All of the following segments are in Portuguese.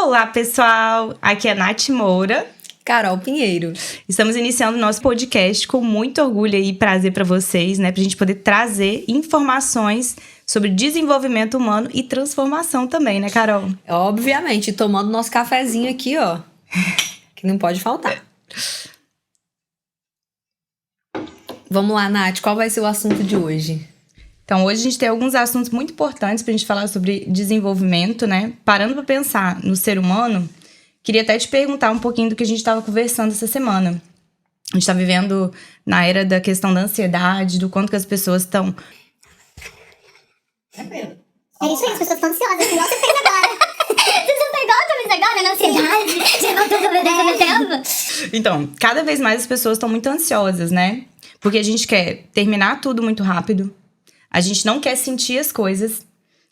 Olá, pessoal! Aqui é Nath Moura. Carol Pinheiro. Estamos iniciando o nosso podcast com muito orgulho e prazer para vocês, né? Pra gente poder trazer informações sobre desenvolvimento humano e transformação também, né, Carol? Obviamente, tomando nosso cafezinho aqui, ó. Que não pode faltar. Vamos lá, Nath, qual vai ser o assunto de hoje? Então, hoje a gente tem alguns assuntos muito importantes pra gente falar sobre desenvolvimento, né? Parando pra pensar no ser humano, queria até te perguntar um pouquinho do que a gente estava conversando essa semana. A gente tá vivendo na era da questão da ansiedade, do quanto que as pessoas estão... É isso aí, as pessoas estão ansiosas, igual você fez agora. Você não pegou outra vez agora na ansiedade? Já voltou sobre Então, cada vez mais as pessoas estão muito ansiosas, né? Porque a gente quer terminar tudo muito rápido, a gente não quer sentir as coisas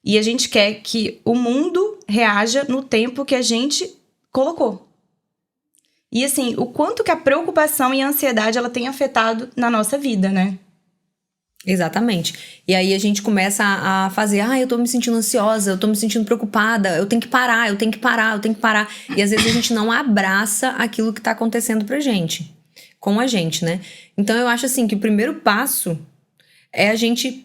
e a gente quer que o mundo reaja no tempo que a gente colocou. E assim, o quanto que a preocupação e a ansiedade ela tem afetado na nossa vida, né? Exatamente. E aí a gente começa a fazer, eu tô me sentindo ansiosa, eu tô me sentindo preocupada, eu tenho que parar. E às vezes a gente não abraça aquilo que tá acontecendo pra gente, com a gente, né? Então eu acho assim que o primeiro passo é a gente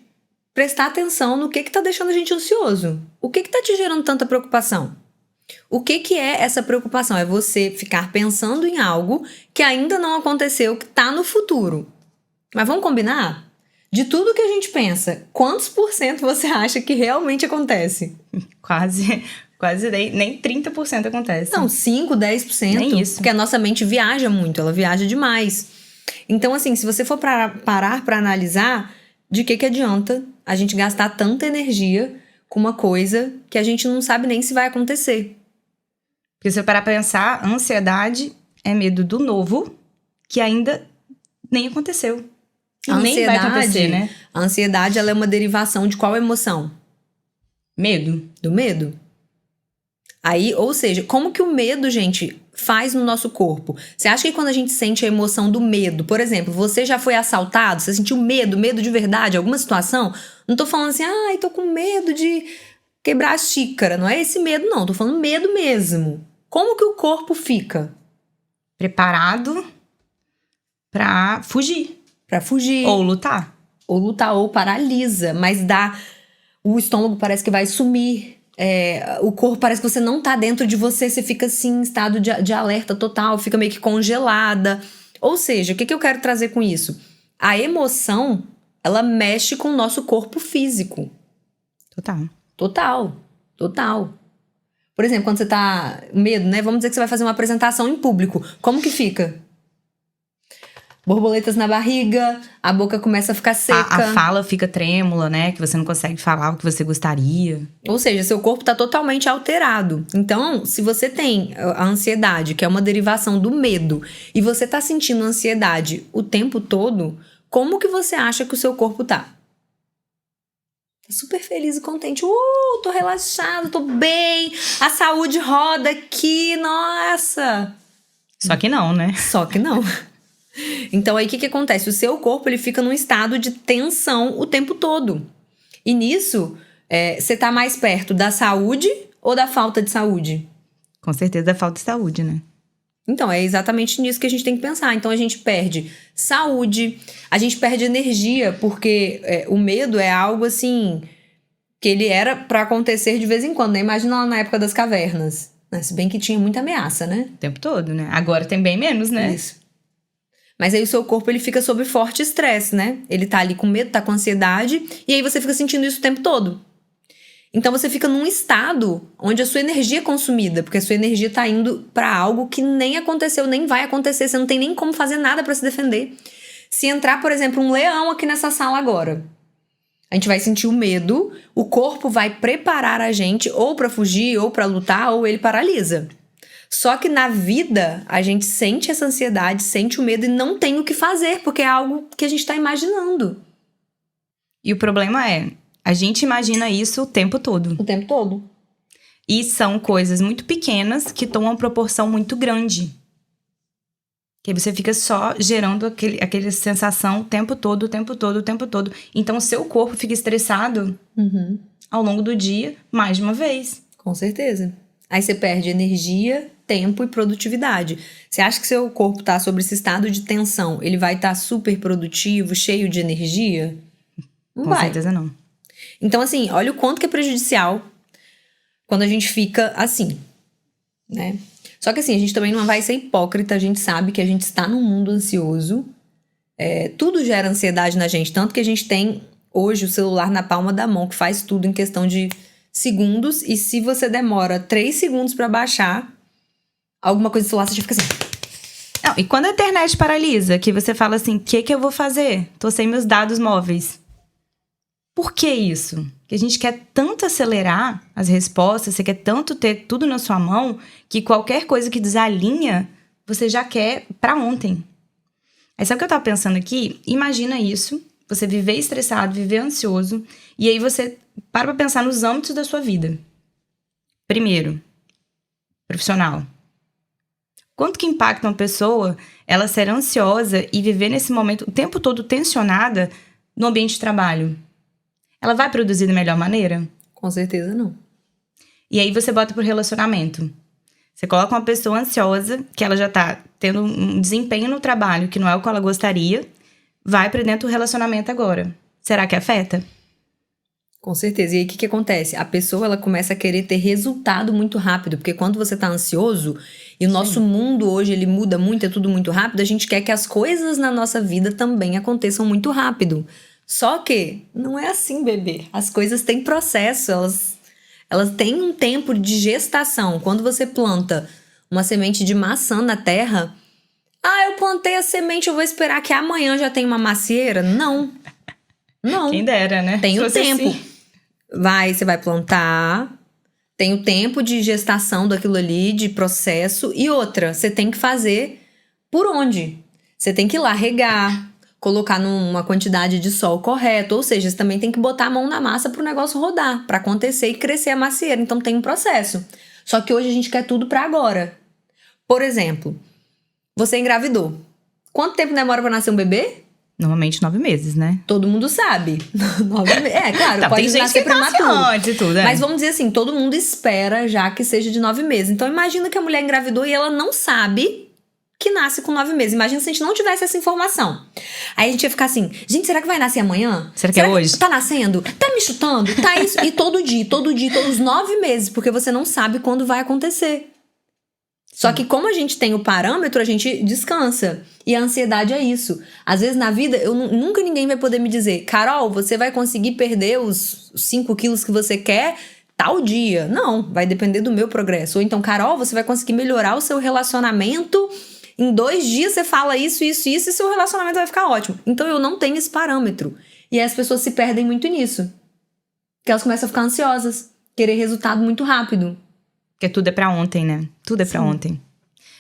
prestar atenção no que tá deixando a gente ansioso. O que tá te gerando tanta preocupação? O que é essa preocupação? É você ficar pensando em algo que ainda não aconteceu, que tá no futuro. Mas vamos combinar? De tudo que a gente pensa, quantos por cento você acha que realmente acontece? Quase nem 30% acontece. Não, 5, 10%. Nem isso. Porque a nossa mente viaja muito, ela viaja demais. Então, assim, se você for parar pra analisar, de que adianta a gente gastar tanta energia com uma coisa que a gente não sabe nem se vai acontecer? Porque se eu parar pra pensar, a ansiedade é medo do novo que ainda nem aconteceu. E nem vai acontecer, né? A ansiedade, ela é uma derivação de qual emoção? Medo. Do medo. Aí, ou seja, como que o medo, gente, faz no nosso corpo? Você acha que quando a gente sente a emoção do medo, por exemplo, você já foi assaltado? Você sentiu medo de verdade, alguma situação? Não tô falando assim, tô com medo de quebrar a xícara. Não é esse medo, não. Tô falando medo mesmo. Como que o corpo fica? Preparado pra fugir. Pra fugir. Ou lutar. Ou paralisa. Mas o estômago parece que vai sumir. O corpo parece que você não tá dentro de você. Você fica assim, em estado de alerta total. Fica meio que congelada. Ou seja, o que eu quero trazer com isso? A emoção, ela mexe com o nosso corpo físico. Total. Por exemplo, quando você tá... Medo, né? Vamos dizer que você vai fazer uma apresentação em público. Como que fica? Borboletas na barriga, a boca começa a ficar seca. A fala fica trêmula, né? Que você não consegue falar o que você gostaria. Ou seja, seu corpo tá totalmente alterado. Então, se você tem a ansiedade, que é uma derivação do medo, e você tá sentindo ansiedade o tempo todo, como que você acha que o seu corpo tá? Tá super feliz e contente. Tô relaxado, tô bem. A saúde roda aqui, nossa. Só que não, né? Só que não. Então aí o que acontece? O seu corpo ele fica num estado de tensão o tempo todo. E nisso, você tá mais perto da saúde ou da falta de saúde? Com certeza da falta de saúde, né? Então, é exatamente nisso que a gente tem que pensar. Então a gente perde saúde, a gente perde energia, porque o medo é algo assim que ele era pra acontecer de vez em quando, né? Imagina lá na época das cavernas, né? Se bem que tinha muita ameaça, né? O tempo todo, né? Agora tem bem menos, né? Isso. Mas aí o seu corpo ele fica sob forte estresse, né? Ele tá ali com medo, tá com ansiedade, e aí você fica sentindo isso o tempo todo. Então você fica num estado onde a sua energia é consumida, porque a sua energia tá indo pra algo que nem aconteceu, nem vai acontecer, você não tem nem como fazer nada pra se defender. Se entrar, por exemplo, um leão aqui nessa sala agora, a gente vai sentir o medo, o corpo vai preparar a gente ou pra fugir, ou pra lutar, ou ele paralisa. Só que na vida, a gente sente essa ansiedade, sente o medo e não tem o que fazer, porque é algo que a gente tá imaginando. E o problema é, a gente imagina isso o tempo todo. O tempo todo. E são coisas muito pequenas que tomam uma proporção muito grande. Que aí você fica só gerando aquela sensação o tempo todo. Então o seu corpo fica estressado ao longo do dia, mais de uma vez. Com certeza. Aí você perde energia, tempo e produtividade. Você acha que seu corpo tá sobre esse estado de tensão, ele vai estar super produtivo, cheio de energia? Não Com vai. certeza não. Então, assim, olha o quanto que é prejudicial quando a gente fica assim, né? Só que assim, a gente também não vai ser hipócrita, a gente sabe que a gente está num mundo ansioso. Tudo gera ansiedade na gente, tanto que a gente tem hoje o celular na palma da mão, que faz tudo em questão de segundos, e se você demora 3 segundos pra baixar alguma coisa do celular, você já fica assim. Não, e quando a internet paralisa, que você fala assim, o que eu vou fazer? Tô sem meus dados móveis. Por que isso? Porque a gente quer tanto acelerar as respostas, você quer tanto ter tudo na sua mão, que qualquer coisa que desalinha, você já quer pra ontem. Aí sabe o que eu tava pensando aqui? Imagina isso, você viver estressado, viver ansioso, e aí você para pra pensar nos âmbitos da sua vida. Primeiro, profissional. Quanto que impacta uma pessoa ela ser ansiosa e viver nesse momento o tempo todo tensionada no ambiente de trabalho? Ela vai produzir da melhor maneira? Com certeza não. E aí você bota pro relacionamento. Você coloca uma pessoa ansiosa, que ela já tá tendo um desempenho no trabalho que não é o que ela gostaria, vai pra dentro do relacionamento agora. Será que afeta? Com certeza. E aí, o que acontece? A pessoa, ela começa a querer ter resultado muito rápido. Porque quando você tá ansioso, e o nosso mundo hoje, ele muda muito, é tudo muito rápido, a gente quer que as coisas na nossa vida também aconteçam muito rápido. Só que não é assim, bebê. As coisas têm processo, elas têm um tempo de gestação. Quando você planta uma semente de maçã na terra, eu plantei a semente, eu vou esperar que amanhã já tenha uma macieira? Não. Não. Quem dera, né? Tem o tempo. Assim. Você vai plantar, tem o tempo de gestação daquilo ali, de processo. E outra, você tem que fazer por onde? Você tem que ir lá regar, colocar numa quantidade de sol correta. Ou seja, você também tem que botar a mão na massa pro negócio rodar, pra acontecer e crescer a macieira. Então tem um processo. Só que hoje a gente quer tudo pra agora. Por exemplo, você engravidou. Quanto tempo demora pra nascer um bebê? Normalmente 9 meses, né? Todo mundo sabe. 9 meses. Claro, Tá, pode tem gente nascer que nasce prematuro. antes e tudo, Mas vamos dizer assim, todo mundo espera já que seja de 9 meses. Então imagina que a mulher engravidou e ela não sabe que nasce com 9 meses. Imagina se a gente não tivesse essa informação. Aí a gente ia ficar assim, gente, será que vai nascer amanhã? Será que é hoje? Tá nascendo? Tá me chutando? Tá isso? E todo dia, todos os 9 meses, porque você não sabe quando vai acontecer. Só que como a gente tem o parâmetro, a gente descansa. E a ansiedade é isso. Às vezes na vida, nunca ninguém vai poder me dizer, Carol, você vai conseguir perder os 5 quilos que você quer tal dia. Não, vai depender do meu progresso. Ou então, Carol, você vai conseguir melhorar o seu relacionamento. Em 2 dias você fala isso, e seu relacionamento vai ficar ótimo. Então eu não tenho esse parâmetro. E aí as pessoas se perdem muito nisso. Porque elas começam a ficar ansiosas. Querer resultado muito rápido. Porque tudo é pra ontem, né? Tudo é pra ontem.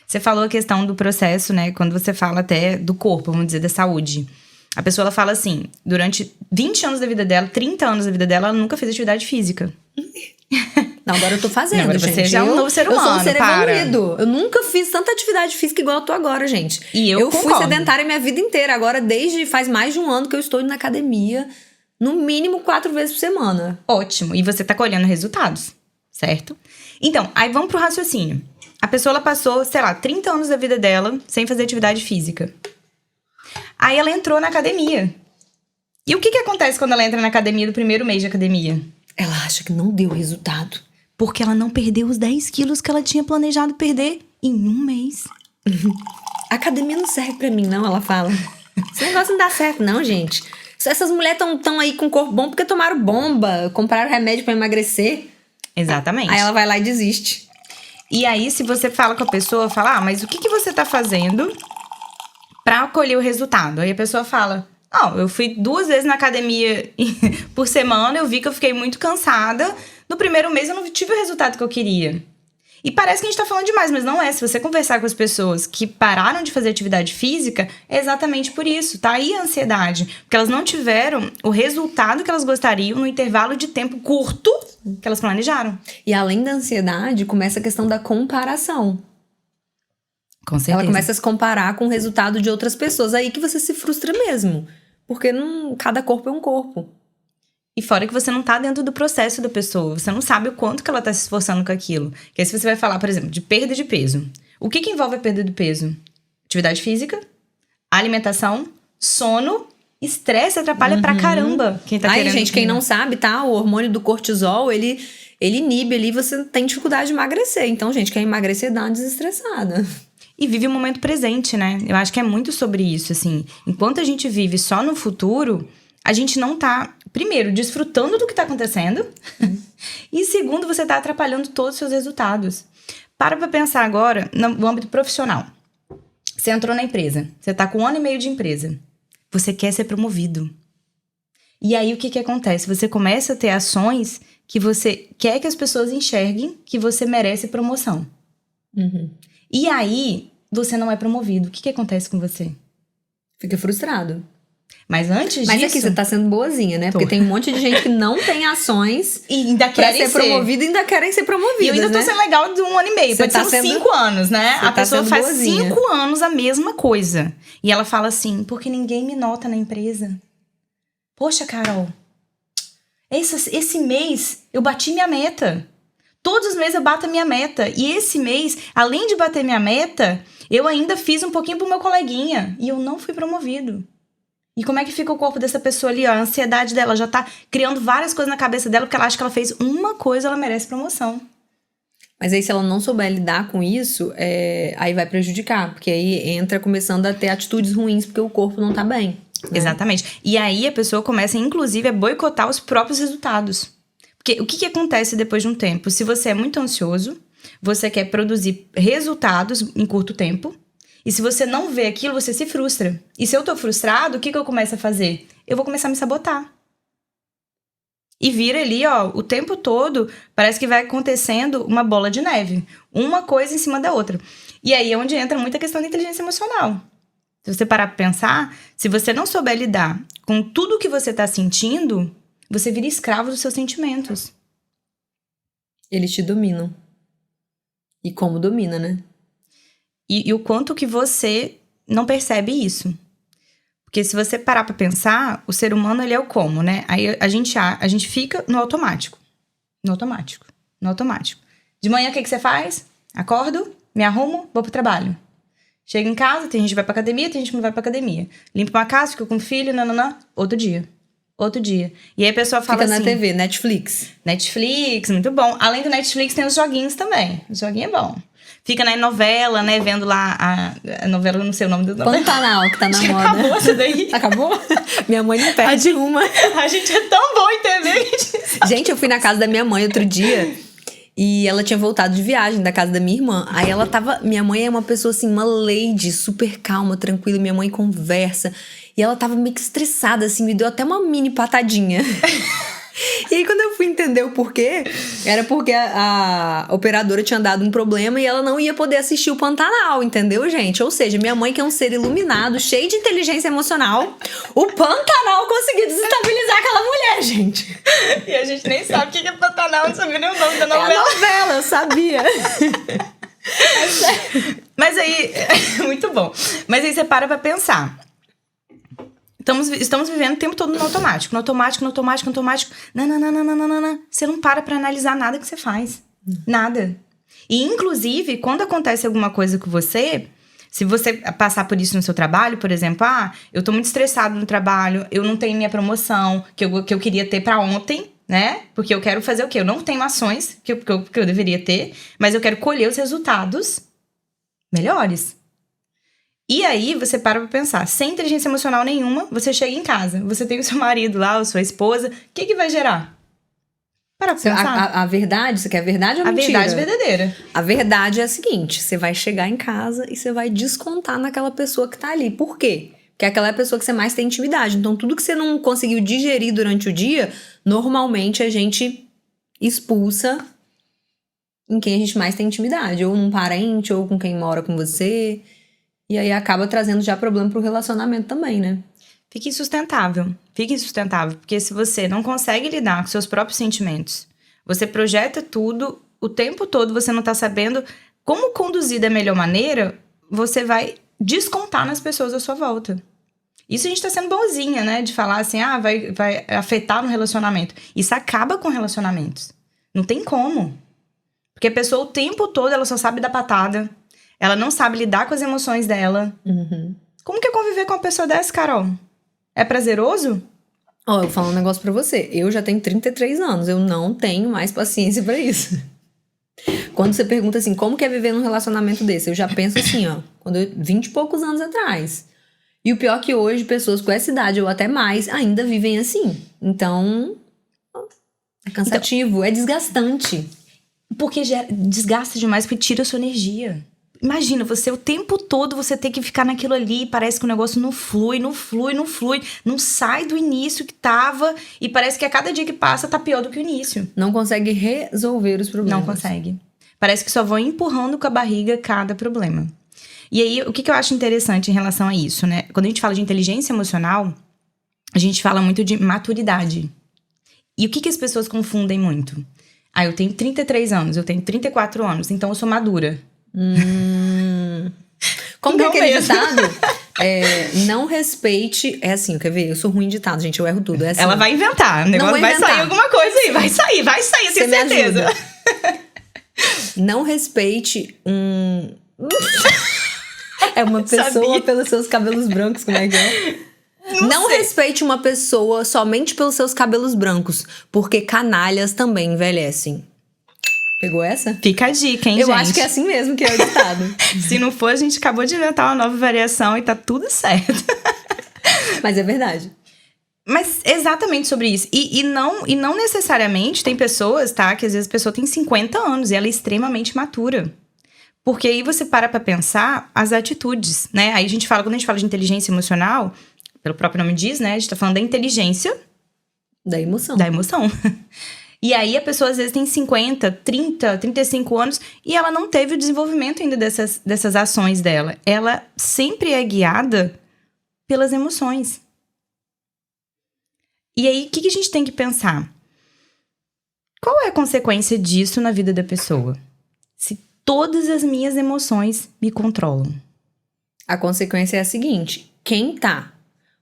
Você falou a questão do processo, né? Quando você fala até do corpo, vamos dizer, da saúde. A pessoa, ela fala assim, durante 20 anos da vida dela, 30 anos da vida dela, ela nunca fez atividade física. Não, agora eu tô fazendo, Agora gente. você já é um novo ser humano, eu sou um ser para. evoluído. Eu nunca fiz tanta atividade física igual eu tô agora, gente. E eu fui concordo. sedentária minha vida inteira. Agora, faz mais de 1 ano que eu estou indo na academia, no mínimo 4 vezes por semana. Ótimo. E você tá colhendo resultados, certo? Então, aí vamos pro raciocínio. A pessoa, ela passou, sei lá, 30 anos da vida dela sem fazer atividade física. Aí ela entrou na academia. E o que acontece quando ela entra na academia do primeiro mês de academia? Ela acha que não deu resultado. Porque ela não perdeu os 10 quilos que ela tinha planejado perder em 1 mês. A academia não serve pra mim, não, ela fala. Esse negócio não dá certo, não, gente. Essas mulheres tão aí com corpo bom porque tomaram bomba, compraram remédio pra emagrecer. Exatamente. Aí ela vai lá e desiste. E aí, se você fala com a pessoa, fala, mas o que você tá fazendo pra colher o resultado? Aí a pessoa fala, não, eu fui 2 vezes na academia por semana, eu vi que eu fiquei muito cansada. No primeiro mês eu não tive o resultado que eu queria. E parece que a gente tá falando demais, mas não é. Se você conversar com as pessoas que pararam de fazer atividade física, é exatamente por isso. Tá aí a ansiedade. Porque elas não tiveram o resultado que elas gostariam no intervalo de tempo curto que elas planejaram. E além da ansiedade, começa a questão da comparação. Com certeza. Ela começa a se comparar com o resultado de outras pessoas. Aí que você se frustra mesmo. Porque cada corpo é um corpo. E fora que você não tá dentro do processo da pessoa. Você não sabe o quanto que ela tá se esforçando com aquilo. Que aí se você vai falar, por exemplo, de perda de peso. O que envolve a perda de peso? Atividade física, alimentação, sono, estresse atrapalha pra caramba quem tá querendo. Aí, gente, quem não sabe, tá? O hormônio do cortisol, ele inibe ali, você tem dificuldade de emagrecer. Então, gente, quer emagrecer, dá uma desestressada. E vive o momento presente, né? Eu acho que é muito sobre isso, assim. Enquanto a gente vive só no futuro, a gente não tá, primeiro, desfrutando do que tá acontecendo. E segundo, você tá atrapalhando todos os seus resultados. Para pra pensar agora no âmbito profissional. Você entrou na empresa. Você tá com 1 ano e meio de empresa. Você quer ser promovido. E aí, o que acontece? Você começa a ter ações que você quer que as pessoas enxerguem que você merece promoção. E aí, você não é promovido. O que acontece com você? Fica frustrado. Mas antes disso... Mas aqui, você tá sendo boazinha, né? Porque tem um monte de gente que não tem ações e ainda querem ser promovida e ainda querem ser promovidas, E eu ainda tô sendo legal de 1 ano e meio. Você Pode tá ser uns 5 anos, né? A pessoa faz boazinha. 5 anos a mesma coisa. E ela fala assim, porque ninguém me nota na empresa. Poxa, Carol, esse mês eu bati minha meta. Todos os meses eu bato a minha meta. E esse mês, além de bater minha meta, eu ainda fiz um pouquinho pro meu coleguinha. E eu não fui promovido. E como é que fica o corpo dessa pessoa ali, ó? A ansiedade dela já tá criando várias coisas na cabeça dela, porque ela acha que ela fez uma coisa, ela merece promoção. Mas aí, se ela não souber lidar com isso, aí vai prejudicar. Porque aí entra começando a ter atitudes ruins, porque o corpo não tá bem. Né? Exatamente. E aí a pessoa começa, inclusive, a boicotar os próprios resultados. Porque o que acontece depois de um tempo? Se você é muito ansioso, você quer produzir resultados em curto tempo, e se você não vê aquilo, você se frustra. E se eu tô frustrado, o que eu começo a fazer? Eu vou começar a me sabotar. E vira ali, ó, o tempo todo, parece que vai acontecendo uma bola de neve. Uma coisa em cima da outra. E aí é onde entra muita questão da inteligência emocional. Se você parar pra pensar, se você não souber lidar com tudo que você tá sentindo, você vira escravo dos seus sentimentos. Eles te dominam. E como domina, né? E o quanto que você não percebe isso. Porque se você parar pra pensar, o ser humano, ele é o como, né? Aí a gente fica no automático. No automático. No automático. De manhã, o que você faz? Acordo, me arrumo, vou pro trabalho. Chego em casa, tem gente que vai pra academia, tem gente que não vai pra academia. Limpo uma casa, fico com o filho, nananã. Outro dia. E aí a pessoa fala fica assim... Fica na TV, Netflix. Netflix, muito bom. Além do Netflix, tem os joguinhos também. O joguinho é bom. Fica na novela, né? Vendo lá a novela, eu não sei o nome do novela. Pantanal, que tá na moda. Acabou isso daí. Acabou? Minha mãe não perde uma. A gente é tão bom em TV que a gente... Gente, eu fui na casa da minha mãe outro dia e ela tinha voltado de viagem da casa da minha irmã. Aí ela tava... Minha mãe é uma pessoa assim, uma lady, super calma, tranquila. Minha mãe conversa. E ela tava meio que estressada, assim, me deu até uma mini patadinha. E aí, quando eu fui entender o porquê, era porque a operadora tinha dado um problema e ela não ia poder assistir o Pantanal, entendeu, gente? Ou seja, minha mãe, que é um ser iluminado, cheio de inteligência emocional, o Pantanal conseguiu desestabilizar aquela mulher, gente. E a gente nem sabe o que é Pantanal, não sabia nem o nome da novela. É a novela, eu sabia. Mas aí, muito bom. Mas aí você para pra pensar. Estamos vivendo o tempo todo no automático. Não. Você não para pra analisar nada que você faz. Nada. E, inclusive, quando acontece alguma coisa com você, se você passar por isso no seu trabalho, por exemplo, eu tô muito estressado no trabalho, eu não tenho minha promoção, que eu queria ter pra ontem, né? Porque eu quero fazer o quê? Eu não tenho ações que eu deveria ter, mas eu quero colher os resultados melhores. E aí, você para pra pensar, sem inteligência emocional nenhuma, você chega em casa, você tem o seu marido lá, ou sua esposa, o que vai gerar? Para pra pensar. A verdade, você quer a verdade ou mentira? A verdade verdadeira. A verdade é a seguinte, você vai chegar em casa e você vai descontar naquela pessoa que tá ali. Por quê? Porque é aquela pessoa que você mais tem intimidade. Então, tudo que você não conseguiu digerir durante o dia, normalmente a gente expulsa em quem a gente mais tem intimidade. Ou num parente, ou com quem mora com você. E aí acaba trazendo já problema pro relacionamento também, né? Fica insustentável. Porque se você não consegue lidar com seus próprios sentimentos, você projeta tudo, o tempo todo você não tá sabendo como conduzir da melhor maneira, você vai descontar nas pessoas à sua volta. Isso a gente tá sendo bonzinha, né? De falar assim, vai afetar no relacionamento. Isso acaba com relacionamentos. Não tem como. Porque a pessoa o tempo todo, ela só sabe dar patada. Ela não sabe lidar com as emoções dela. Como que é conviver com uma pessoa dessa, Carol? É prazeroso? Ó, eu vou falar um negócio pra você. Eu já tenho 33 anos. Eu não tenho mais paciência pra isso. Quando você pergunta assim, como que é viver num relacionamento desse? Eu já penso assim, ó. 20 e poucos anos atrás. E o pior é que hoje, pessoas com essa idade ou até mais, ainda vivem assim. Então, é cansativo, é desgastante. Porque desgasta demais, porque tira a sua energia. Imagina, você o tempo todo você ter que ficar naquilo ali, parece que o negócio não flui, não sai do início que tava, e parece que a cada dia que passa tá pior do que o início. Não consegue resolver os problemas. Não consegue. Parece que só vão empurrando com a barriga cada problema. E aí, o que eu acho interessante em relação a isso, né? Quando a gente fala de inteligência emocional, a gente fala muito de maturidade. E o que as pessoas confundem muito? Eu tenho 33 anos, eu tenho 34 anos, então eu sou madura. Como que é aquele ditado? Não respeite... É assim, quer ver? Eu sou ruim em ditado, gente, eu erro tudo. É assim, ela vai inventar, o negócio vai sair alguma coisa aí. Vai sair, eu tenho certeza. Não respeite É uma pessoa pelos seus cabelos brancos, como é que é? Não respeite uma pessoa somente pelos seus cabelos brancos, porque canalhas também envelhecem. Pegou essa? Fica a dica, hein, gente? Eu acho que é assim mesmo que é o ditado. Se não for, a gente acabou de inventar uma nova variação e tá tudo certo. Mas é verdade. Mas exatamente sobre isso. E não necessariamente tem pessoas, tá? Que às vezes a pessoa tem 50 anos e ela é extremamente matura. Porque aí você para pra pensar as atitudes, né? Aí quando a gente fala de inteligência emocional, pelo próprio nome diz, né? A gente tá falando da inteligência... Da emoção. Da emoção. E aí a pessoa às vezes tem 50, 30, 35 anos e ela não teve o desenvolvimento ainda dessas ações dela. Ela sempre é guiada pelas emoções. E aí, o que a gente tem que pensar? Qual é a consequência disso na vida da pessoa? Se todas as minhas emoções me controlam. A consequência é a seguinte: quem tá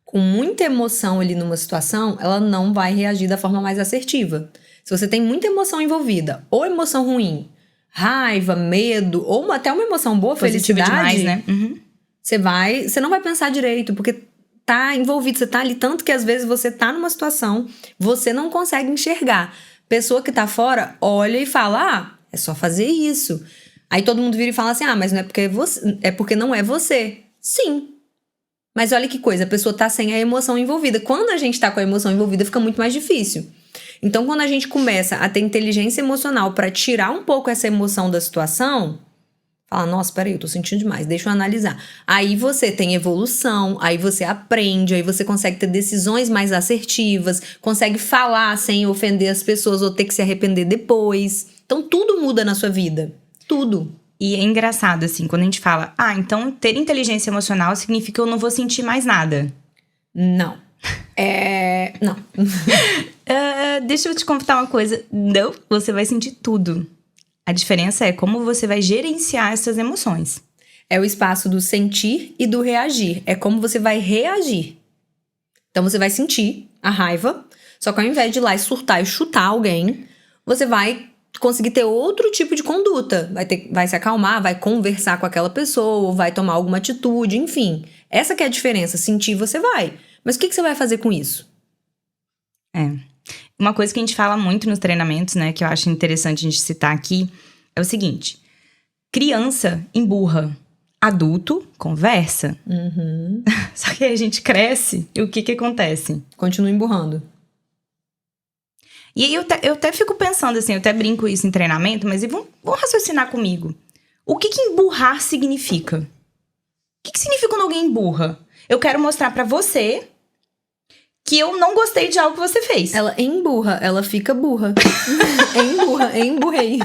com muita emoção ali numa situação, ela não vai reagir da forma mais assertiva. Se você tem muita emoção envolvida, ou emoção ruim, raiva, medo, ou até uma emoção boa, positiva felicidade, demais, né? Você não vai pensar direito, porque tá envolvido, você tá ali tanto que às vezes você tá numa situação, você não consegue enxergar. Pessoa que tá fora, olha e fala, é só fazer isso. Aí todo mundo vira e fala assim, mas não é porque é porque não é você. Sim. Mas olha que coisa, a pessoa tá sem a emoção envolvida. Quando a gente tá com a emoção envolvida, fica muito mais difícil. Então, quando a gente começa a ter inteligência emocional pra tirar um pouco essa emoção da situação, fala, nossa, peraí, eu tô sentindo demais, deixa eu analisar. Aí você tem evolução, aí você aprende, aí você consegue ter decisões mais assertivas, consegue falar sem ofender as pessoas ou ter que se arrepender depois. Então, tudo muda na sua vida. Tudo. E é engraçado, assim, quando a gente fala, então ter inteligência emocional significa que eu não vou sentir mais nada. Não. Não. Deixa eu te contar uma coisa. Não, você vai sentir tudo. A diferença é como você vai gerenciar essas emoções. É o espaço do sentir e do reagir. É como você vai reagir. Então, você vai sentir a raiva, só que ao invés de ir lá e surtar e chutar alguém, você vai conseguir ter outro tipo de conduta. Vai se acalmar, vai conversar com aquela pessoa, vai tomar alguma atitude, enfim. Essa que é a diferença. Sentir, você vai. Mas o que você vai fazer com isso? Uma coisa que a gente fala muito nos treinamentos, né, que eu acho interessante a gente citar aqui, é o seguinte. Criança emburra, adulto conversa. Só que aí a gente cresce e o que acontece? Continua emburrando. E aí eu até fico pensando assim, eu até brinco isso em treinamento, mas vamos raciocinar comigo. O que emburrar significa? O que significa quando alguém emburra? Eu quero mostrar pra você que eu não gostei de algo que você fez. Ela emburra, ela fica burra. Emburrei.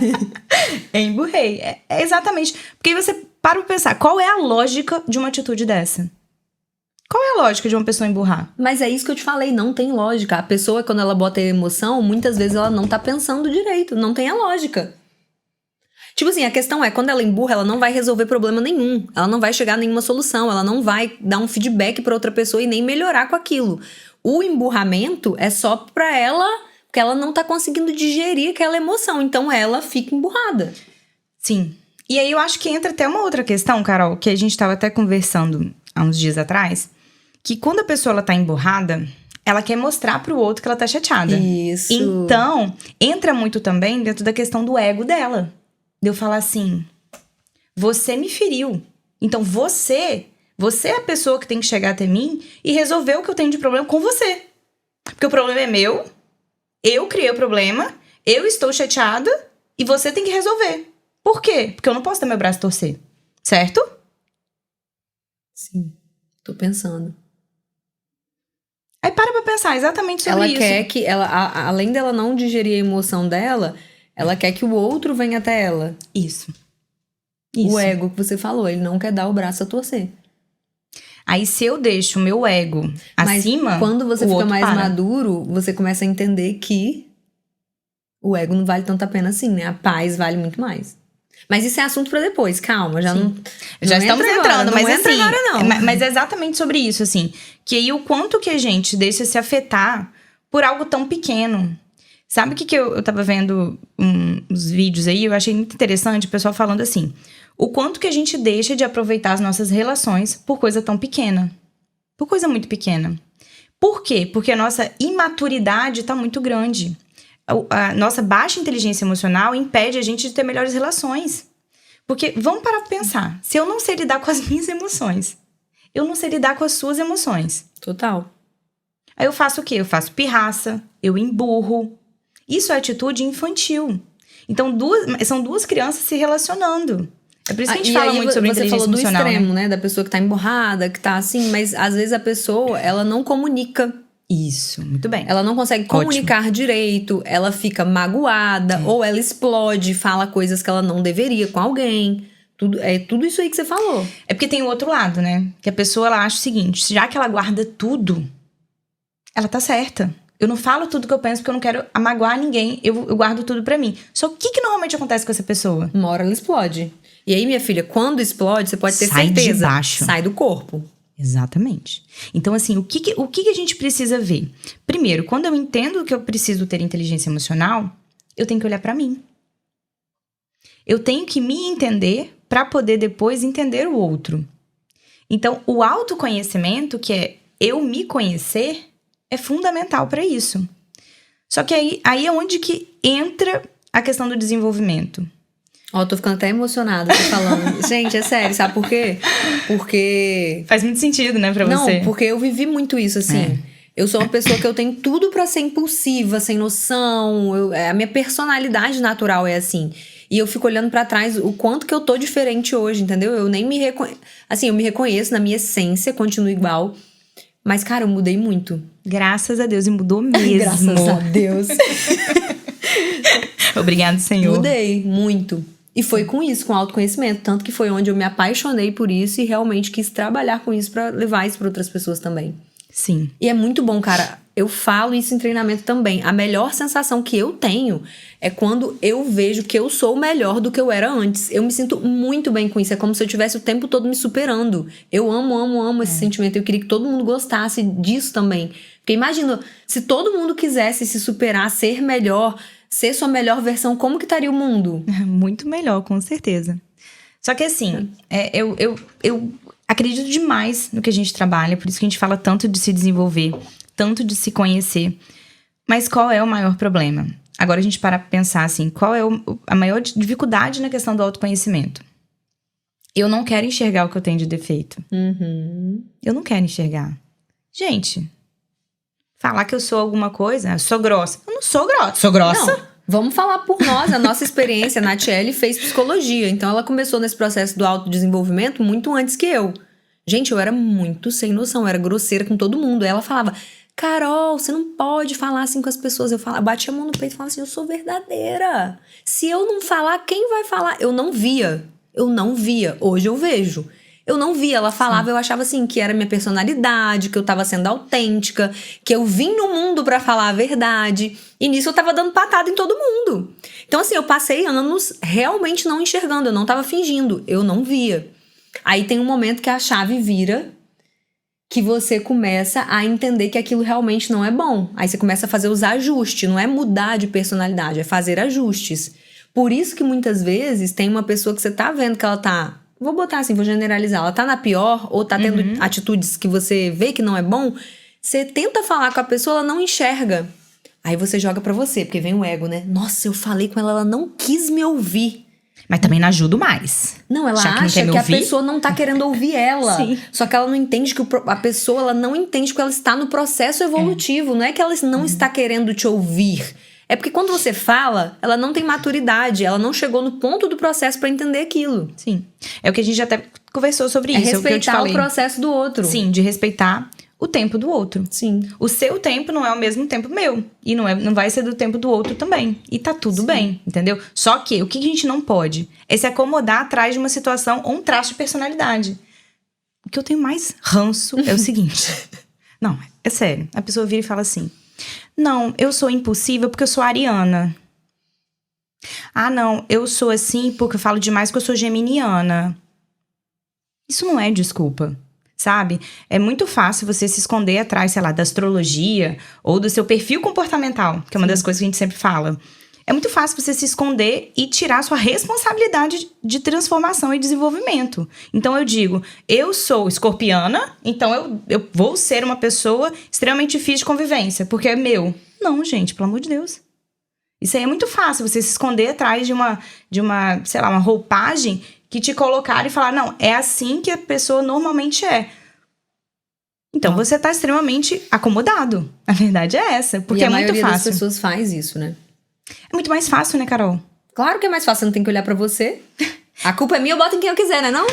Emburrei. É exatamente. Porque aí você para pra pensar, qual é a lógica de uma atitude dessa? Qual é a lógica de uma pessoa emburrar? Mas é isso que eu te falei, não tem lógica. A pessoa, quando ela bota emoção, muitas vezes ela não tá pensando direito, não tem a lógica. Tipo assim, a questão é, quando ela emburra, ela não vai resolver problema nenhum. Ela não vai chegar a nenhuma solução. Ela não vai dar um feedback pra outra pessoa e nem melhorar com aquilo. O emburramento é só pra ela, porque ela não tá conseguindo digerir aquela emoção. Então ela fica emburrada. Sim. E aí eu acho que entra até uma outra questão, Carol, que a gente tava até conversando há uns dias atrás, que quando a pessoa ela tá emburrada, ela quer mostrar pro outro que ela tá chateada. Isso. Então, entra muito também dentro da questão do ego dela. De eu falar assim, você me feriu. Então você é a pessoa que tem que chegar até mim e resolver o que eu tenho de problema com você. Porque o problema é meu, eu criei o problema, eu estou chateada e você tem que resolver. Por quê? Porque eu não posso dar meu braço a torcer. Certo? Sim, tô pensando. Aí para pra pensar exatamente sobre Ela isso. quer que, além dela não digerir a emoção dela, ela quer que o outro venha até ela. Isso. O ego que você falou, ele não quer dar o braço a torcer. Aí se eu deixo o meu ego acima, mas quando você o fica outro mais para. maduro, você começa a entender que o ego não vale tanta pena assim, né? A paz vale muito mais. Mas isso é assunto pra depois, calma, já não. Já não estamos entra entrando, agora, mas não entra assim, agora, não. mas é exatamente sobre isso, assim, que aí o quanto que a gente deixa se afetar por algo tão pequeno. Sabe o que eu tava vendo uns vídeos aí, eu achei muito interessante, o pessoal falando assim, o quanto que a gente deixa de aproveitar as nossas relações por coisa tão pequena. Por coisa muito pequena. Por quê? Porque a nossa imaturidade tá muito grande. A nossa baixa inteligência emocional impede a gente de ter melhores relações. Porque, vamos parar pra pensar, se eu não sei lidar com as minhas emoções, eu não sei lidar com as suas emoções. Total. Aí eu faço o quê? Eu faço pirraça, eu emburro. Isso é atitude infantil. Então, são duas crianças se relacionando. É por isso que a gente fala muito sobre inteligência emocional. Você falou do extremo, né? né? Da pessoa que tá emburrada, que tá assim, mas às vezes a pessoa, ela não comunica. Isso, muito bem. Ela não consegue comunicar direito, ela fica magoada, ou ela explode, fala coisas que ela não deveria com alguém. Tudo isso aí que você falou. É porque tem o outro lado, né? Que a pessoa, ela acha o seguinte, já que ela guarda tudo, ela tá certa. Eu não falo tudo que eu penso porque eu não quero magoar ninguém, eu guardo tudo pra mim. Só que o que normalmente acontece com essa pessoa? Uma hora ela explode. E aí, minha filha, quando explode, você pode ter Sai certeza. de baixo. Sai do corpo. Exatamente. Então, assim, o que a gente precisa ver? Primeiro, quando eu entendo que eu preciso ter inteligência emocional, eu tenho que olhar pra mim. Eu tenho que me entender pra poder depois entender o outro. Então, o autoconhecimento, que é eu me conhecer, é fundamental pra isso. Só que aí é onde que entra a questão do desenvolvimento. Ó, tô ficando até emocionada aqui falando. Gente, é sério, sabe por quê? Porque... Faz muito sentido, né, pra você? Não, porque eu vivi muito isso, assim. Eu sou uma pessoa que eu tenho tudo pra ser impulsiva, sem noção. A minha personalidade natural é assim. E eu fico olhando pra trás o quanto que eu tô diferente hoje, entendeu? Eu nem me reconheço. Assim, eu me reconheço na minha essência, continuo igual. Mas, cara, eu mudei muito. Graças a Deus, e mudou mesmo. Graças a Deus. Obrigado, Senhor. Mudei muito. E foi com isso, com autoconhecimento. Tanto que foi onde eu me apaixonei por isso e realmente quis trabalhar com isso pra levar isso pra outras pessoas também. Sim. E é muito bom, cara. Eu falo isso em treinamento também. A melhor sensação que eu tenho é quando eu vejo que eu sou melhor do que eu era antes. Eu me sinto muito bem com isso. É como se eu tivesse o tempo todo me superando. Eu amo esse sentimento. Eu queria que todo mundo gostasse disso também. Porque imagina, se todo mundo quisesse se superar, ser melhor, ser sua melhor versão, como que estaria o mundo? Muito melhor, com certeza. Só que assim, eu acredito demais no que a gente trabalha. Por isso que a gente fala tanto de se desenvolver, tanto de se conhecer. Mas qual é o maior problema? Agora a gente para pensar assim, qual é a maior dificuldade na questão do autoconhecimento? Eu não quero enxergar o que eu tenho de defeito. Eu não quero enxergar. Gente, falar que eu sou alguma coisa, eu sou grossa. Eu não sou grossa. Sou grossa? Não, vamos falar por nós. A nossa experiência, a Natiele fez psicologia. Então ela começou nesse processo do autodesenvolvimento muito antes que eu. Gente, eu era muito sem noção, eu era grosseira com todo mundo. Ela falava, Carol, você não pode falar assim com as pessoas. Eu batia a mão no peito e falava assim, eu sou verdadeira. Se eu não falar, quem vai falar? Eu não via. Hoje eu vejo. Eu não via, ela falava, eu achava assim, que era minha personalidade, que eu tava sendo autêntica, que eu vim no mundo pra falar a verdade. E nisso eu tava dando patada em todo mundo. Então assim, eu passei anos realmente não enxergando, eu não tava fingindo, eu não via. Aí tem um momento que a chave vira, que você começa a entender que aquilo realmente não é bom. Aí você começa a fazer os ajustes, não é mudar de personalidade, é fazer ajustes. Por isso que muitas vezes tem uma pessoa que você tá vendo que ela tá... Vou botar assim, vou generalizar. Ela tá na pior ou tá tendo atitudes que você vê que não é bom. Você tenta falar com a pessoa, ela não enxerga. Aí você joga pra você, porque vem o ego, né? Nossa, eu falei com ela, ela não quis me ouvir. Mas também não ajudo mais. Não, ela acha que a pessoa não tá querendo ouvir ela. Sim. Só que ela não entende que a pessoa, ela não entende que ela está no processo evolutivo. Não é que ela não está querendo te ouvir. É porque quando você fala, ela não tem maturidade, ela não chegou no ponto do processo pra entender aquilo. Sim. É o que a gente até conversou sobre isso. É é o que eu te respeitar falei. o processo do outro. Sim, de respeitar o tempo do outro. Sim. O seu tempo não é o mesmo tempo meu. E não vai ser do tempo do outro também. E tá tudo bem, entendeu? Só que o que a gente não pode é se acomodar atrás de uma situação ou um traço de personalidade. O que eu tenho mais ranço é o seguinte. Não, é sério. A pessoa vira e fala assim... Não, eu sou impulsiva porque eu sou ariana. Ah, não, eu sou assim porque eu falo demais porque eu sou geminiana. Isso não é desculpa, sabe? É muito fácil você se esconder atrás, sei lá, da astrologia ou do seu perfil comportamental, que é uma das coisas que a gente sempre fala. É muito fácil você se esconder e tirar sua responsabilidade de transformação e desenvolvimento. Então eu digo, eu sou escorpiana, então eu vou ser uma pessoa extremamente difícil de convivência, porque é meu. Não, gente, pelo amor de Deus. Isso aí é muito fácil, você se esconder atrás de uma, sei lá, uma roupagem que te colocaram e falar, não, é assim que a pessoa normalmente é. Então você tá extremamente acomodado. A verdade é essa, porque é muito fácil. E a maioria das pessoas faz isso, né? É muito mais fácil, né, Carol? Claro que é mais fácil, você não tem que olhar pra você. A culpa é minha, eu boto em quem eu quiser, né não?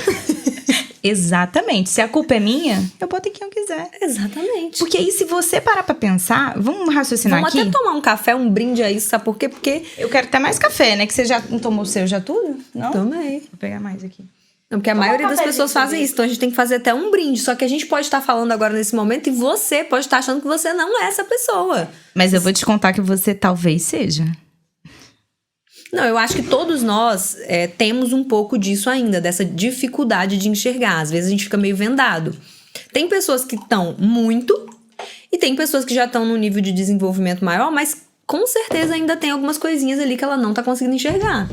Exatamente. Se a culpa é minha, eu boto em quem eu quiser. Exatamente. Porque aí, se você parar pra pensar, vamos raciocinar vamos aqui? Vamos até tomar um café, um brinde a isso, sabe por quê? Porque... Eu quero até mais café, né? Que você já não tomou o seu já tudo? Não? Tomei. Vou pegar mais aqui. Não, porque a maioria das pessoas fazem isso, então a gente tem que fazer até um brinde. Só que a gente pode estar falando agora nesse momento e você pode estar achando que você não é essa pessoa. Mas eu vou te contar que você talvez seja. Não, eu acho que todos nós temos um pouco disso ainda, dessa dificuldade de enxergar. Às vezes a gente fica meio vendado. Tem pessoas que estão muito e tem pessoas que já estão num nível de desenvolvimento maior, mas com certeza ainda tem algumas coisinhas ali que ela não tá conseguindo enxergar.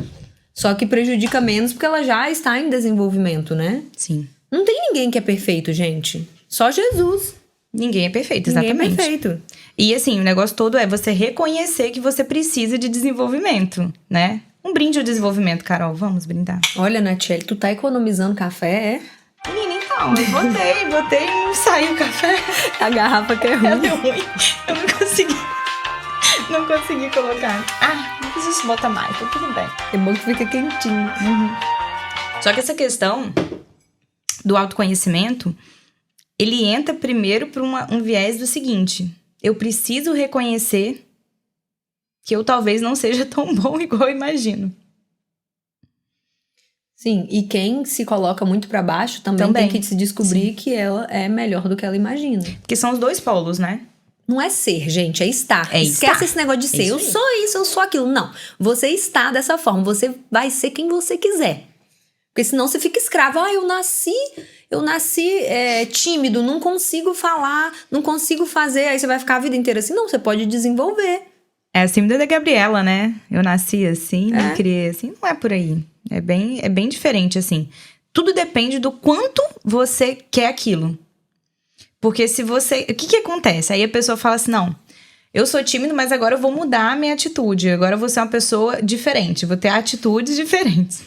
Só que prejudica menos porque ela já está em desenvolvimento, né? Sim. Não tem ninguém que é perfeito, gente. Só Jesus. Ninguém é perfeito, exatamente. Ninguém é perfeito. E assim, o negócio todo é você reconhecer que você precisa de desenvolvimento, né? Um brinde ao desenvolvimento, Carol. Vamos brindar. Olha, Natiele, tu tá economizando café, é? Menina, então, eu botei e não saiu o café. A garrafa que é ruim. Deu ruim. Eu não consegui colocar. Ah, não preciso botar mais, tá tudo bem. É bom que fica quentinho. Só que essa questão do autoconhecimento, ele entra primeiro por um viés do seguinte: eu preciso reconhecer que eu talvez não seja tão bom igual eu imagino. Sim, e quem se coloca muito pra baixo também tem que se descobrir que ela é melhor do que ela imagina. Porque são os dois polos, né? Não é ser, gente, é estar. Esquece esse negócio de ser. Eu sou isso, eu sou aquilo. Não, você está dessa forma, você vai ser quem você quiser. Porque senão você fica escravo. Ah, eu nasci tímido, não consigo falar, não consigo fazer. Aí você vai ficar a vida inteira assim. Não, você pode desenvolver. É a síndrome da Gabriela, né? Eu nasci assim, me criei assim. Não é por aí. É bem diferente, assim. Tudo depende do quanto você quer aquilo. Porque se você... O que acontece? Aí a pessoa fala assim, não, eu sou tímido, mas agora eu vou mudar a minha atitude. Agora eu vou ser uma pessoa diferente. Vou ter atitudes diferentes.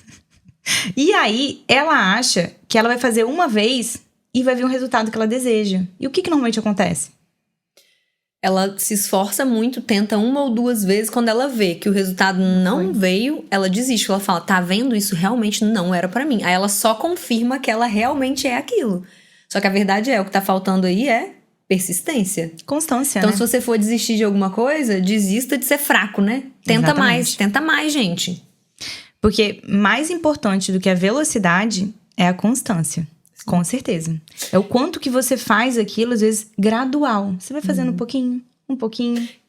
E aí, ela acha que ela vai fazer uma vez e vai vir um resultado que ela deseja. E o que normalmente acontece? Ela se esforça muito, tenta uma ou duas vezes. Quando ela vê que o resultado não veio, ela desiste. Ela fala, tá vendo? Isso realmente não era pra mim. Aí ela só confirma que ela realmente é aquilo. Só que a verdade o que tá faltando aí é persistência. Constância, então, né? se você for desistir de alguma coisa, desista de ser fraco, né? Tenta mais, gente. Porque mais importante do que a velocidade é a constância. Com certeza. É o quanto que você faz aquilo, às vezes, gradual. Você vai fazendo um pouquinho,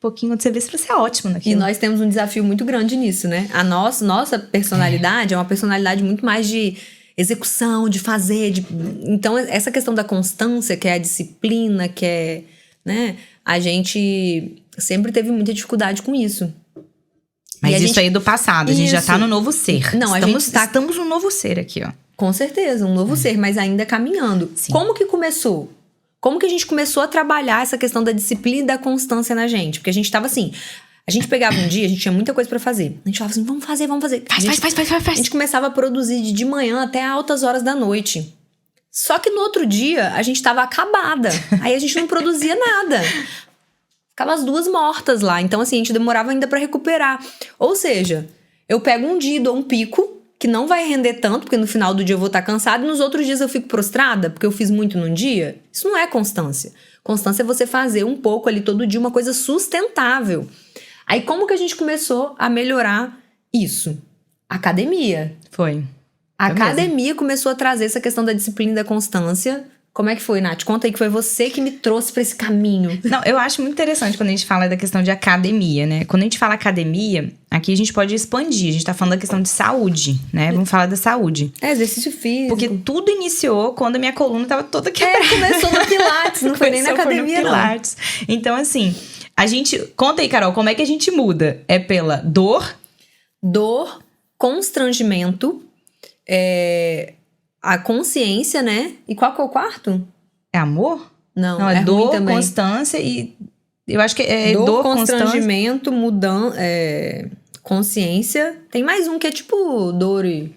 quando você vê se você é ótimo E naquilo. nós temos um desafio muito grande nisso, né? A nossa personalidade é uma personalidade muito mais de execução, de fazer. Então, essa questão da constância, que é a disciplina, que é, né? A gente sempre teve muita dificuldade com isso. Mas E isso aí é do passado, a gente já tá no novo ser. Não, Estamos no novo ser aqui, ó. Com certeza, um novo ser, mas ainda caminhando. Sim. Como que começou? Como que a gente começou a trabalhar essa questão da disciplina e da constância na gente? Porque a gente tava assim, a gente pegava um dia, a gente tinha muita coisa pra fazer. A gente falava assim, vamos fazer. Faz. A gente começava a produzir de manhã até altas horas da noite. Só que no outro dia, a gente tava acabada. Aí a gente não produzia nada. Ficava as duas mortas lá. Então, assim, a gente demorava ainda pra recuperar. Ou seja, eu pego um dia e dou um pico, que não vai render tanto, porque no final do dia eu vou estar cansada, e nos outros dias eu fico prostrada, porque eu fiz muito num dia. Isso não é constância. Constância é você fazer um pouco ali todo dia, uma coisa sustentável. Aí como que a gente começou a melhorar isso? Academia. Foi. A academia começou a trazer essa questão da disciplina e da constância. Como é que foi, Nath? Conta aí que foi você que me trouxe pra esse caminho. Não, eu acho muito interessante quando a gente fala da questão de academia, né? Quando a gente fala academia, aqui a gente pode expandir. A gente tá falando da questão de saúde, né? Vamos falar da saúde. É, exercício físico. Porque tudo iniciou quando a minha coluna tava toda quebrada. Começou no Pilates, não foi nem na academia, no Pilates. Então, assim, a gente... Conta aí, Carol, como é que a gente muda? É pela dor? Dor, constrangimento, a consciência, né? E qual que é o quarto? É amor? Não, é ruim dor, também. constância e... Eu acho que é dor, constância. constrangimento, consciência. Tem mais um que é tipo dor e...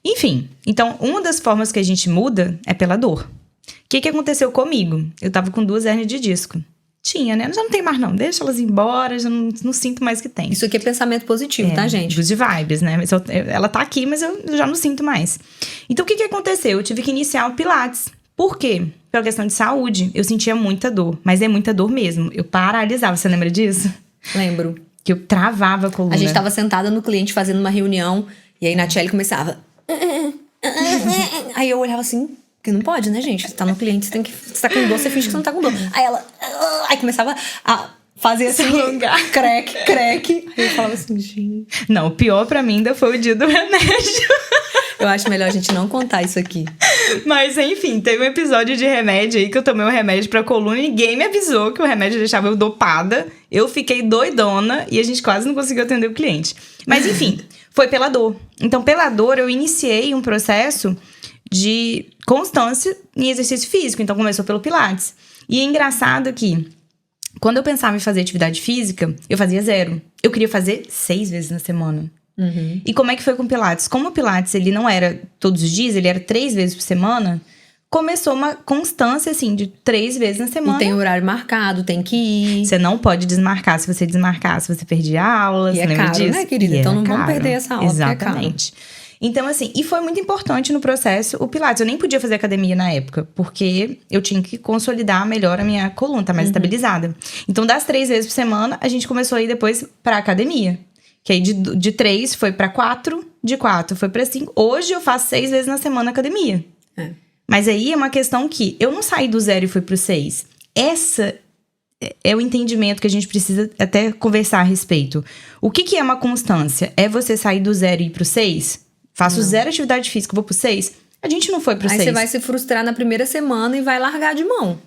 Enfim, então, uma das formas que a gente muda é pela dor. O que aconteceu comigo? Eu tava com 2 hérnias de disco. Tinha, né? Já não tem mais não. Deixa elas embora, já não sinto mais que tem. Isso aqui é pensamento positivo, tá, gente? Good vibes, né? Mas ela tá aqui, mas eu já não sinto mais. Então, o que aconteceu? Eu tive que iniciar o Pilates. Por quê? Pela questão de saúde. Eu sentia muita dor, mas é muita dor mesmo. Eu paralisava, você lembra disso? Lembro. Que eu travava a coluna. A gente tava sentada no cliente fazendo uma reunião, e aí Natiele começava... Aí eu olhava assim... Porque não pode, né, gente? Você tá no cliente, você tem que... Você tá com dor, você finge que você não tá com dor. Aí ela... Aí começava a fazer assim... Crack. Aí eu falava assim, gente... Não, o pior pra mim ainda foi o dia do remédio. Eu acho melhor a gente não contar isso aqui. Mas, enfim, teve um episódio de remédio aí que eu tomei um remédio pra coluna e ninguém me avisou que o remédio deixava eu dopada. Eu fiquei doidona e a gente quase não conseguiu atender o cliente. Mas, enfim, foi pela dor. Então, pela dor, eu iniciei um processo de constância em exercício físico. Então, começou pelo Pilates. E é engraçado que, quando eu pensava em fazer atividade física, eu fazia 0. Eu queria fazer 6 vezes na semana. Uhum. E como é que foi com o Pilates? Como o Pilates, ele não era todos os dias, ele era 3 vezes por semana, começou uma constância, assim, de 3 vezes na semana. E tem horário marcado, tem que ir. Você não pode desmarcar. Se você desmarcar, se você perder aula, você é lembra caro, disso? né, querida? Então não vamos perder essa aula, exatamente. Então, assim, e foi muito importante no processo o Pilates. Eu nem podia fazer academia na época, porque eu tinha que consolidar melhor a minha coluna, tá mais estabilizada. Então, das 3 vezes por semana, a gente começou a ir depois pra academia. Que aí de 3 foi pra 4, de 4 foi pra 5. Hoje eu faço 6 vezes na semana academia. É. Mas aí é uma questão que eu não saí do 0 e fui pro 6. Essa é o entendimento que a gente precisa até conversar a respeito. O que é uma constância? É você sair do 0 e ir pro 6? Faço 0 atividade física, vou pro 6? A gente não foi pro 6. Aí você vai se frustrar na primeira semana e vai largar de mão.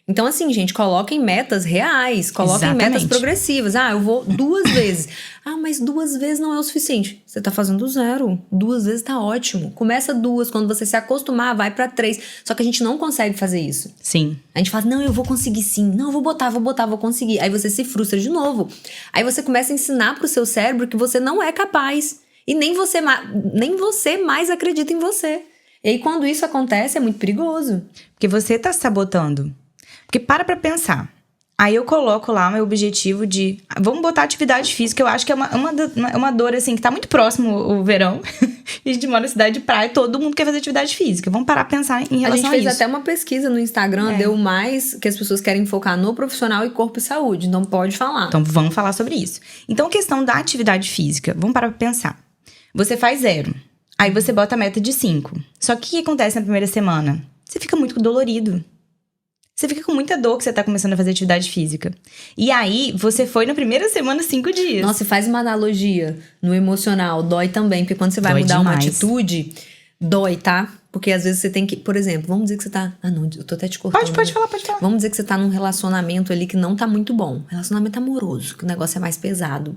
Então, assim, gente, coloquem metas reais, coloquem metas progressivas. Ah, eu vou 2 vezes. Ah, mas 2 vezes não é o suficiente. Você tá fazendo 0. 2 vezes tá ótimo. Começa 2, quando você se acostumar, vai pra 3. Só que a gente não consegue fazer isso. Sim. A gente fala, não, eu vou conseguir sim. Não, eu vou conseguir. Aí você se frustra de novo. Aí você começa a ensinar pro seu cérebro que você não é capaz. E nem você mais acredita em você. E aí, quando isso acontece, é muito perigoso. Porque você tá se sabotando. Porque para pra pensar. Aí eu coloco lá meu objetivo de... Vamos botar atividade física. Eu acho que é uma dor, assim, que tá muito próximo o verão. E a gente mora na cidade de praia. Todo mundo quer fazer atividade física. Vamos parar pra pensar em relação a isso. A gente fez até uma pesquisa no Instagram. Deu mais que as pessoas querem focar no profissional e corpo e saúde. Então pode falar. Então vamos falar sobre isso. Então, questão da atividade física. Vamos parar pra pensar. Você faz 0. Aí você bota a meta de 5. Só que o que acontece na primeira semana? você fica muito dolorido. Você fica com muita dor que você tá começando a fazer atividade física. E aí, você foi na primeira semana 5 dias. Nossa, e faz uma analogia no emocional. Dói também, porque quando você vai Dói mudar uma demais. atitude, dói, tá? Porque às vezes você tem que... Por exemplo, vamos dizer que você tá... Ah, não, eu tô até te cortando. Pode falar, pode falar. Vamos dizer que você tá num relacionamento ali que não tá muito bom. Relacionamento amoroso, que o negócio é mais pesado.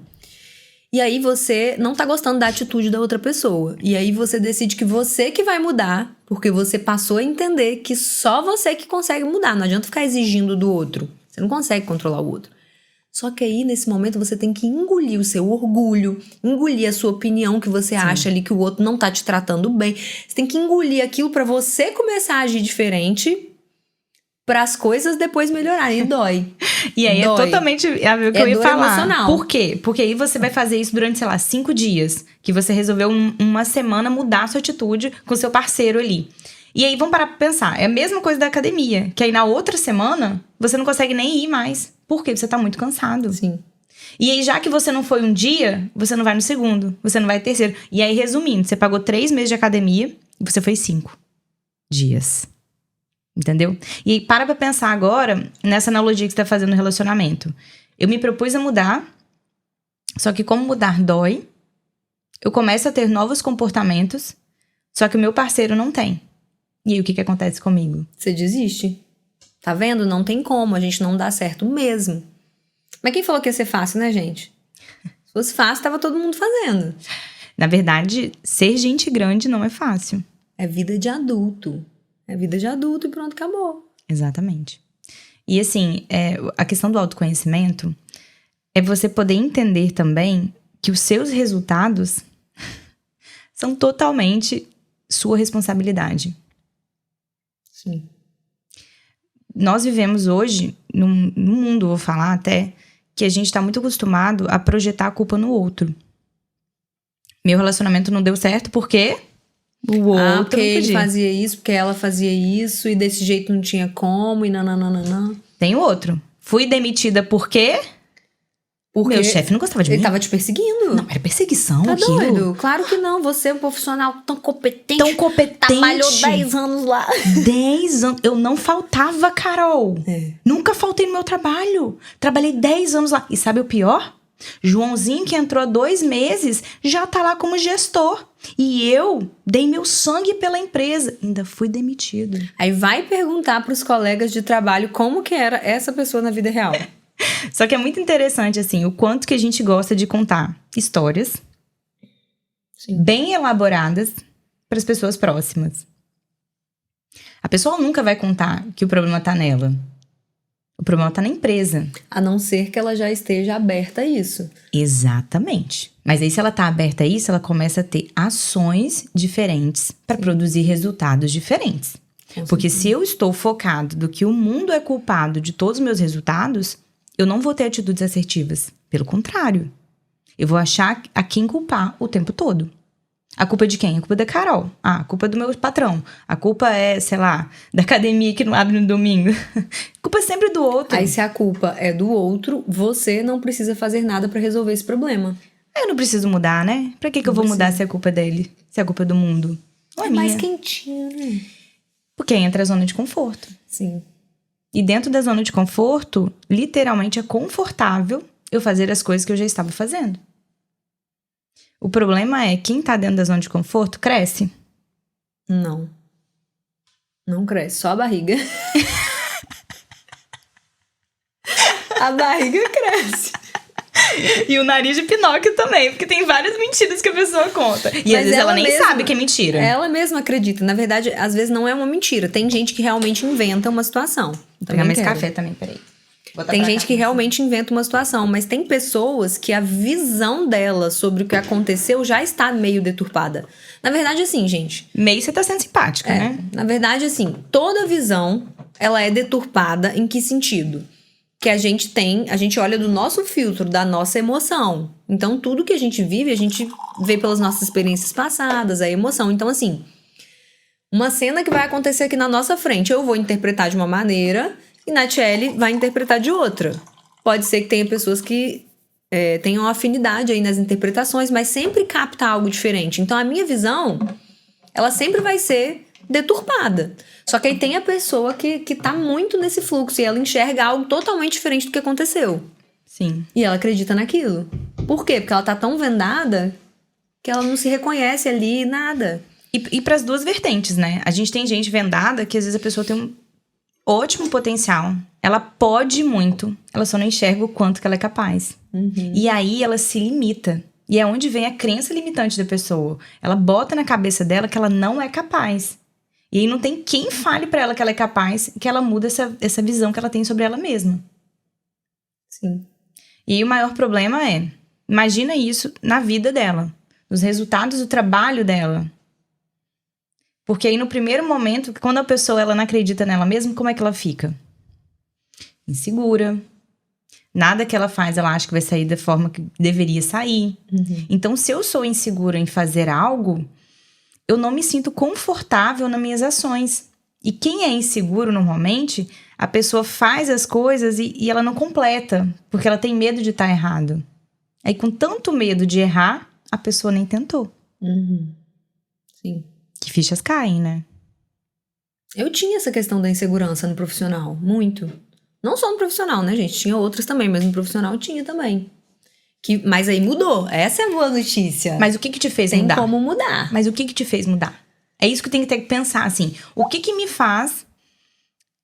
E aí você não tá gostando da atitude da outra pessoa. E aí você decide que você que vai mudar, porque você passou a entender que só você que consegue mudar. Não adianta ficar exigindo do outro. Você não consegue controlar o outro. Só que aí, nesse momento, você tem que engolir o seu orgulho, engolir a sua opinião que você acha ali que o outro não tá te tratando bem. Você tem que engolir aquilo pra você começar a agir diferente, para as coisas depois melhorarem. E dói. E aí Dói. é totalmente a ver o que eu ia dor falar. emocional. Por quê? Porque aí você vai fazer isso durante, sei lá, 5 dias. Que você resolveu uma semana mudar a sua atitude com o seu parceiro ali. E aí vamos parar pra pensar. É a mesma coisa da academia. Que aí na outra semana, você não consegue nem ir mais. Por quê? Você tá muito cansado. Sim. E aí, já que você não foi um dia, você não vai no segundo. Você não vai no terceiro. E aí, resumindo, você pagou 3 meses de academia e você foi 5 dias. Entendeu? E aí, para pra pensar agora nessa analogia que você tá fazendo no relacionamento. Eu me propus a mudar, só que como mudar dói, eu começo a ter novos comportamentos, só que o meu parceiro não tem. E aí, o que acontece comigo? Você desiste. Tá vendo? Não tem como, a gente não dá certo mesmo. Mas quem falou que ia ser fácil, né, gente? Se fosse fácil, tava todo mundo fazendo. Na verdade, ser gente grande não é fácil. É vida de adulto. É vida de adulto e pronto, acabou. Exatamente. E assim, a questão do autoconhecimento é você poder entender também que os seus resultados são totalmente sua responsabilidade. Sim. Nós vivemos hoje num mundo, vou falar até, que a gente tá muito acostumado a projetar a culpa no outro. Meu relacionamento não deu certo porque o outro porque não ele podia. fazia isso, porque ela fazia isso, e desse jeito não tinha como, e nananana. Tem outro. Fui demitida porque Porque meu chefe não gostava de mim. ele tava te perseguindo. Não, era perseguição Tá aquilo. doido? Claro que não. Você é um profissional tão competente. Tão competente. Trabalhou 10 anos lá. 10 anos. Eu não faltava, Carol. É. Nunca faltei no meu trabalho. Trabalhei 10 anos lá. E sabe o pior? Joãozinho, que entrou há 2 meses, já tá lá como gestor. E eu dei meu sangue pela empresa. Ainda fui demitido. Aí vai perguntar pros colegas de trabalho como que era essa pessoa na vida real. Só que é muito interessante, assim, o quanto que a gente gosta de contar histórias Sim. bem elaboradas para as pessoas próximas. A pessoa nunca vai contar que o problema tá nela. O problema tá na empresa. A não ser que ela já esteja aberta a isso. Exatamente. Mas aí, se ela tá aberta a isso, ela começa a ter ações diferentes para produzir resultados diferentes. Porque se eu estou focado do que o mundo é culpado de todos os meus resultados, eu não vou ter atitudes assertivas. Pelo contrário. Eu vou achar a quem culpar o tempo todo. A culpa é de quem? A culpa é da Carol. Ah, a culpa é do meu patrão. A culpa é, sei lá, da academia que não abre no domingo. A culpa é sempre do outro. Aí se a culpa é do outro, você não precisa fazer nada pra resolver esse problema. Eu não preciso mudar, né? Pra que eu vou mudar se a culpa é dele? Se a culpa é do mundo? Não é minha. mais quentinho, né? Porque entra a zona de conforto. Sim. E dentro da zona de conforto, literalmente é confortável eu fazer as coisas que eu já estava fazendo. O problema é, quem tá dentro da zona de conforto cresce. Não. Não cresce, só a barriga. A barriga cresce. E o nariz de Pinóquio também, porque tem várias mentiras que a pessoa conta. E Mas às vezes ela nem mesma- sabe que é mentira. Ela mesma acredita. Na verdade, às vezes não é uma mentira. Tem gente que realmente inventa uma situação. Vou pegar Também mais quero. café também, peraí. Botar Tem pra gente cá, que assim. realmente inventa uma situação, mas tem pessoas que a visão dela sobre o que aconteceu já está meio deturpada. Na verdade, assim, gente. Meio você tá sendo simpática, né? Na verdade, assim, toda visão, ela é deturpada em que sentido? Que a gente olha do nosso filtro, da nossa emoção. Então, tudo que a gente vive, a gente vê pelas nossas experiências passadas, a emoção. Então, assim, uma cena que vai acontecer aqui na nossa frente, eu vou interpretar de uma maneira e Natiele vai interpretar de outra. Pode ser que tenha pessoas que tenham afinidade aí nas interpretações, mas sempre capta algo diferente. Então, a minha visão, ela sempre vai ser deturpada. Só que aí tem a pessoa que tá muito nesse fluxo e ela enxerga algo totalmente diferente do que aconteceu. Sim. E ela acredita naquilo. Por quê? Porque ela tá tão vendada que ela não se reconhece ali, nada. E pras duas vertentes, né? A gente tem gente vendada que às vezes a pessoa tem um ótimo potencial. Ela pode muito, ela só não enxerga o quanto que ela é capaz. E aí ela se limita. E é onde vem a crença limitante da pessoa. Ela bota na cabeça dela que ela não é capaz. E aí não tem quem fale pra ela que ela é capaz, que ela muda essa visão que ela tem sobre ela mesma. Sim. E aí o maior problema é, imagina isso na vida dela, nos resultados do trabalho dela. Porque aí no primeiro momento, quando a pessoa ela não acredita nela mesma, como é que ela fica? Insegura. Nada que ela faz, ela acha que vai sair da forma que deveria sair. Então, se eu sou insegura em fazer algo, eu não me sinto confortável nas minhas ações. E quem é inseguro, normalmente, a pessoa faz as coisas e ela não completa, porque ela tem medo de estar errado. Aí, com tanto medo de errar, a pessoa nem tentou. Sim. Que fichas caem, né? Eu tinha essa questão da insegurança no profissional, muito. Não só no profissional, né, gente? Tinha outras também, mas no profissional tinha também. Mas aí mudou. Essa é a boa notícia. Mas o que te fez Tem mudar? como mudar. Mas o que te fez mudar? É isso que tem que ter que pensar, assim. O que me faz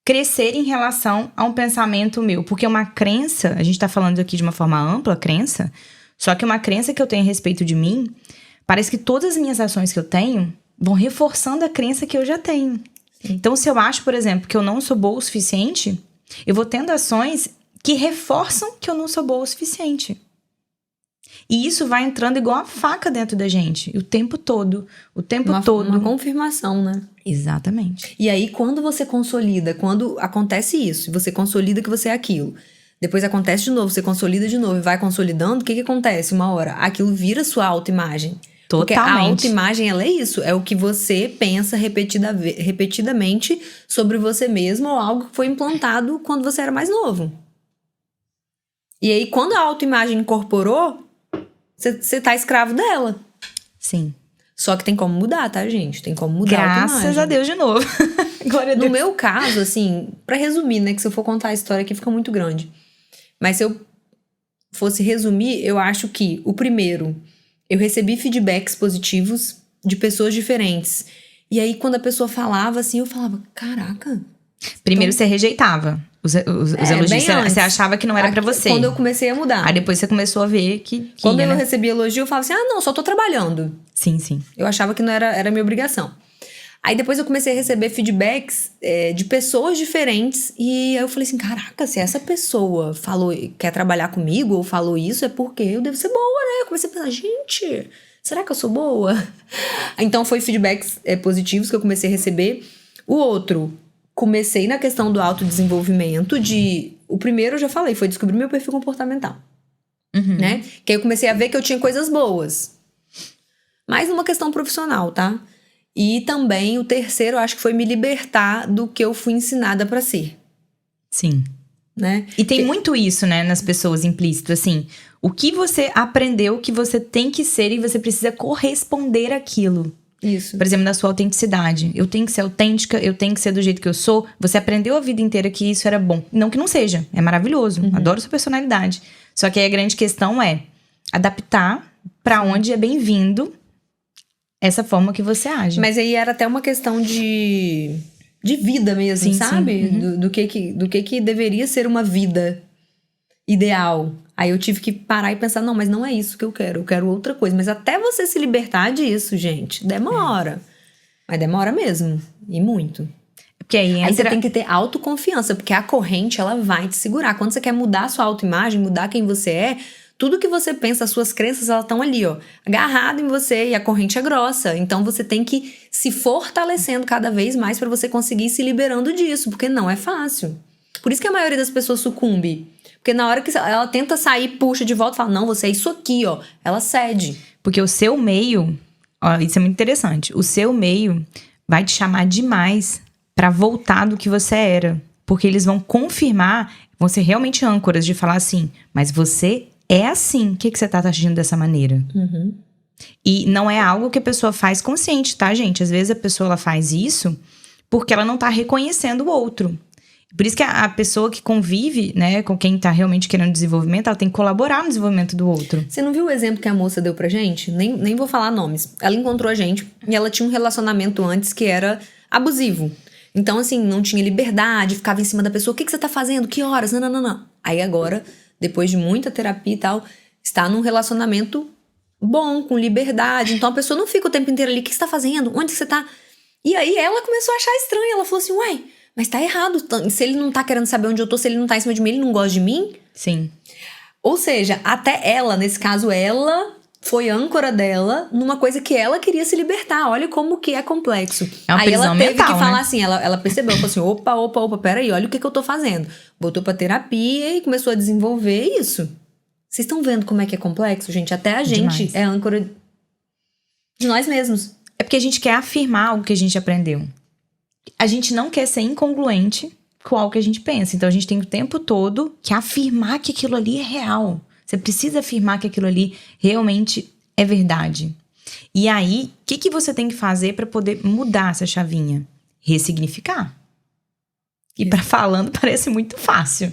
crescer em relação a um pensamento meu? Porque uma crença, a gente tá falando aqui de uma forma ampla, crença, só que uma crença que eu tenho a respeito de mim, parece que todas as minhas ações que eu tenho vão reforçando a crença que eu já tenho. Então, se eu acho, por exemplo, que eu não sou boa o suficiente, eu vou tendo ações que reforçam que eu não sou boa o suficiente. E isso vai entrando igual a faca dentro da gente. O tempo todo. O tempo todo. Uma confirmação, né? Exatamente. E aí, quando você consolida, quando acontece isso, você consolida que você é aquilo. Depois acontece de novo, você consolida de novo e vai consolidando, o que acontece? Uma hora, aquilo vira sua autoimagem. Porque a autoimagem, ela é isso. É o que você pensa repetidamente sobre você mesmo ou algo que foi implantado quando você era mais novo. E aí, quando a autoimagem incorporou, você tá escravo dela. Sim. Só que tem como mudar, tá, gente? Tem como mudar a autoimagem. Graças a Deus de novo. Glória a Deus. No meu caso, assim, pra resumir, né? Que se eu for contar a história aqui fica muito grande. Mas se eu fosse resumir, eu acho que o primeiro... Eu recebi feedbacks positivos de pessoas diferentes. E aí, quando a pessoa falava assim, eu falava, caraca. Primeiro você rejeitava os elogios. Você achava que não era pra você. Quando eu comecei a mudar. Aí depois você começou a ver que quando ia, eu né? recebi elogio, eu falava assim, não, só tô trabalhando. Sim, sim. Eu achava que não era minha obrigação. Aí depois eu comecei a receber feedbacks de pessoas diferentes. E aí eu falei assim, caraca, se essa pessoa quer trabalhar comigo ou falou isso, é porque eu devo ser boa, né? Eu comecei a pensar, gente, será que eu sou boa? Então foi feedbacks positivos que eu comecei a receber. O outro, comecei na questão do autodesenvolvimento o primeiro eu já falei, foi descobrir meu perfil comportamental. Né? Que aí eu comecei a ver que eu tinha coisas boas. Mais numa questão profissional, tá? E também o terceiro, eu acho que foi me libertar do que eu fui ensinada pra ser. Sim. Né? E tem muito isso, né, nas pessoas implícito, assim. O que você aprendeu que você tem que ser e você precisa corresponder àquilo. Isso. Por exemplo, na sua autenticidade. Eu tenho que ser autêntica, eu tenho que ser do jeito que eu sou. Você aprendeu a vida inteira que isso era bom. Não que não seja, é maravilhoso. Adoro sua personalidade. Só que aí a grande questão é adaptar pra onde é bem-vindo essa forma que você age. Mas aí era até uma questão de vida mesmo, sim, sabe? Sim. Do que deveria ser uma vida ideal. Aí eu tive que parar e pensar, não, mas não é isso que eu quero outra coisa. Mas até você se libertar disso, gente, demora. Mas demora mesmo, e muito. Porque aí você tem que ter autoconfiança, porque a corrente, ela vai te segurar. Quando você quer mudar a sua autoimagem, mudar quem você é, tudo que você pensa, as suas crenças, elas estão ali, ó, agarrado em você, e a corrente é grossa. Então você tem que se fortalecendo cada vez mais para você conseguir ir se liberando disso, porque não é fácil. Por isso que a maioria das pessoas sucumbe. Porque na hora que ela tenta sair, puxa de volta e fala, não, você é isso aqui, ó. Ela cede. Porque o seu meio, ó, isso é muito interessante, o seu meio vai te chamar demais pra voltar do que você era. Porque eles vão confirmar, vão ser realmente âncoras de falar assim, mas você é assim, o que você tá agindo dessa maneira? E não é algo que a pessoa faz consciente, tá, gente? Às vezes a pessoa ela faz isso porque ela não tá reconhecendo o outro. Por isso que a pessoa que convive, né, com quem tá realmente querendo desenvolvimento, ela tem que colaborar no desenvolvimento do outro. Você não viu o exemplo que a moça deu pra gente? Nem vou falar nomes. Ela encontrou a gente e ela tinha um relacionamento antes que era abusivo. Então, assim, não tinha liberdade, ficava em cima da pessoa. O que você tá fazendo? Que horas? Não. Aí agora, depois de muita terapia e tal, está num relacionamento bom, com liberdade. Então a pessoa não fica o tempo inteiro ali. O que você tá fazendo? Onde você tá? E aí ela começou a achar estranho. Ela falou assim, uai, mas tá errado. Se ele não tá querendo saber onde eu tô, se ele não tá em cima de mim, ele não gosta de mim. Sim. Ou seja, até ela, nesse caso, ela foi âncora dela numa coisa que ela queria se libertar. Olha como que é complexo. É uma aí ela prisão teve mental, que falar né? assim, ela percebeu, falou assim, opa, peraí, olha o que eu tô fazendo. Botou pra terapia e começou a desenvolver isso. Vocês estão vendo como é que é complexo, gente? Até a gente Demais. é âncora de nós mesmos. É porque a gente quer afirmar algo que a gente aprendeu. A gente não quer ser incongruente com algo que a gente pensa. Então, a gente tem o tempo todo que afirmar que aquilo ali é real. Você precisa afirmar que aquilo ali realmente é verdade. E aí, o que você tem que fazer para poder mudar essa chavinha? Ressignificar. E para falando parece muito fácil.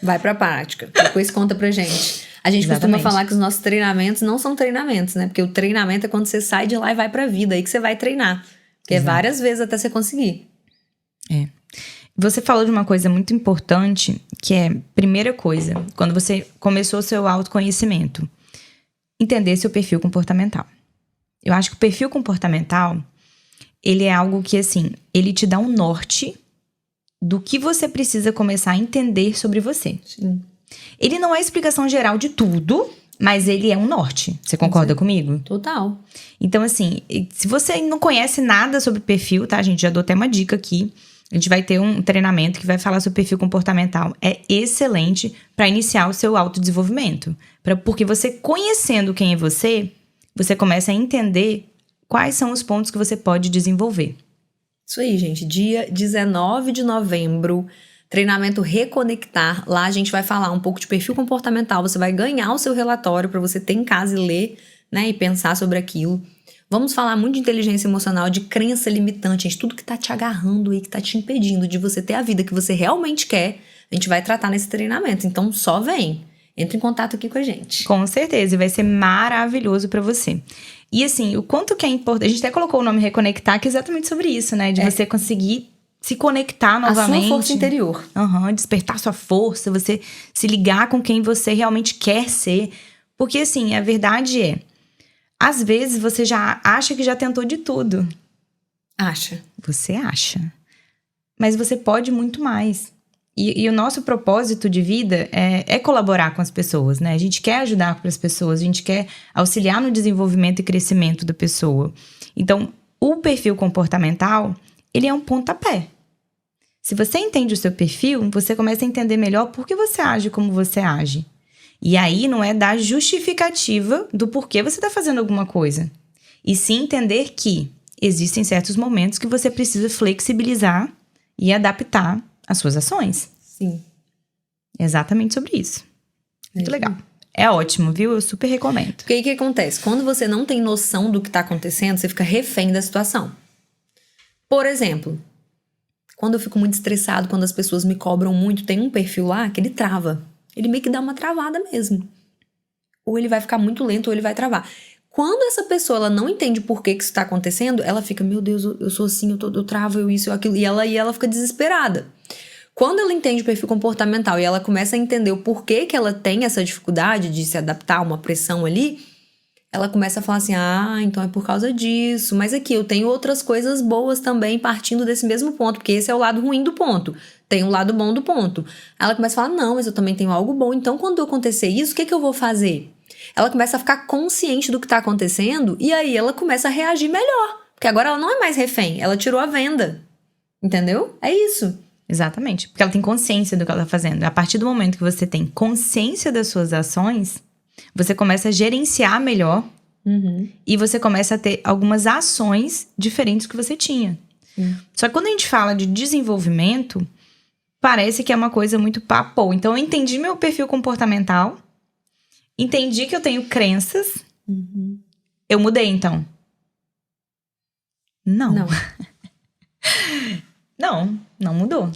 Vai pra prática. Depois conta pra gente. A gente costuma Exatamente. falar que os nossos treinamentos não são treinamentos, né? Porque o treinamento é quando você sai de lá e vai pra vida. Aí que você vai treinar. Que é Exato. várias vezes até você conseguir. Você falou de uma coisa muito importante, que é, primeira coisa, quando você começou o seu autoconhecimento, entender seu perfil comportamental. Eu acho que o perfil comportamental, ele é algo que, assim, ele te dá um norte do que você precisa começar a entender sobre você. Sim. Ele não é a explicação geral de tudo, mas ele é um norte. Você concorda comigo? Total. Então, assim, se você não conhece nada sobre perfil, tá, gente? Já dou até uma dica aqui. A gente vai ter um treinamento que vai falar sobre perfil comportamental. É excelente para iniciar o seu autodesenvolvimento. Porque você conhecendo quem é você começa a entender quais são os pontos que você pode desenvolver. Isso aí, gente. Dia 19 de novembro, treinamento Reconectar. Lá a gente vai falar um pouco de perfil comportamental. Você vai ganhar o seu relatório para você ter em casa e ler, né? E pensar sobre aquilo. Vamos falar muito de inteligência emocional, de crença limitante, gente. Tudo que tá te agarrando aí, que tá te impedindo de você ter a vida que você realmente quer, a gente vai tratar nesse treinamento. Então, só vem. Entre em contato aqui com a gente. Com certeza, e vai ser maravilhoso pra você. E assim, o quanto que é importante... A gente até colocou o nome Reconectar, que é exatamente sobre isso, né? De você conseguir se conectar novamente. A sua força interior. Despertar sua força, você se ligar com quem você realmente quer ser. Porque assim, a verdade é... Às vezes, você já acha que já tentou de tudo. Acha. Você acha. Mas você pode muito mais. E o nosso propósito de vida é colaborar com as pessoas, né? A gente quer ajudar as pessoas, a gente quer auxiliar no desenvolvimento e crescimento da pessoa. Então, o perfil comportamental, ele é um pontapé. Se você entende o seu perfil, você começa a entender melhor por que você age como você age. E aí não é dar justificativa do porquê você está fazendo alguma coisa. E sim entender que existem certos momentos que você precisa flexibilizar e adaptar as suas ações. Sim. É exatamente sobre isso. Muito legal. É ótimo, viu? Eu super recomendo. Porque aí o que acontece? Quando você não tem noção do que tá acontecendo, você fica refém da situação. Por exemplo, quando eu fico muito estressado, quando as pessoas me cobram muito, tem um perfil lá que ele trava. Ele meio que dá uma travada mesmo. Ou ele vai ficar muito lento, ou ele vai travar. Quando essa pessoa ela não entende por que isso está acontecendo, ela fica, meu Deus, eu sou assim, eu travo, eu isso, eu aquilo. E ela fica desesperada. Quando ela entende o perfil comportamental e ela começa a entender o porquê que ela tem essa dificuldade de se adaptar a uma pressão ali, ela começa a falar assim, então é por causa disso. Mas aqui, eu tenho outras coisas boas também partindo desse mesmo ponto, porque esse é o lado ruim do ponto. Tem um lado bom do ponto. Ela começa a falar, não, mas eu também tenho algo bom. Então, quando acontecer isso, o que eu vou fazer? Ela começa a ficar consciente do que está acontecendo e aí ela começa a reagir melhor. Porque agora ela não é mais refém, ela tirou a venda. Entendeu? É isso. Exatamente. Porque ela tem consciência do que ela está fazendo. A partir do momento que você tem consciência das suas ações, você começa a gerenciar melhor e você começa a ter algumas ações diferentes do que você tinha. Só que quando a gente fala de desenvolvimento, parece que é uma coisa muito papo. Então, eu entendi meu perfil comportamental, entendi que eu tenho crenças Eu mudei, então? Não. Não mudou.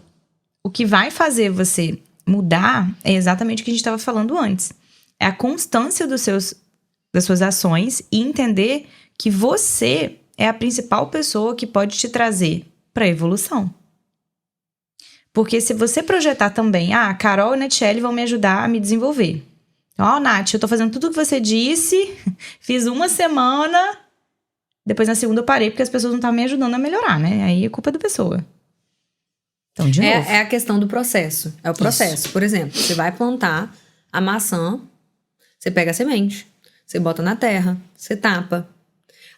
O que vai fazer você mudar é exatamente o que a gente estava falando antes. É a constância das suas ações e entender que você é a principal pessoa que pode te trazer para a evolução. Porque se você projetar também, Carol e Netiele vão me ajudar a me desenvolver. Então, Nath, eu tô fazendo tudo o que você disse, fiz uma semana, depois na segunda eu parei porque as pessoas não estavam me ajudando a melhorar, né? Aí é culpa da pessoa. Então, de novo. É a questão do processo. É o processo. Isso. Por exemplo, você vai plantar a maçã, você pega a semente, você bota na terra, você tapa.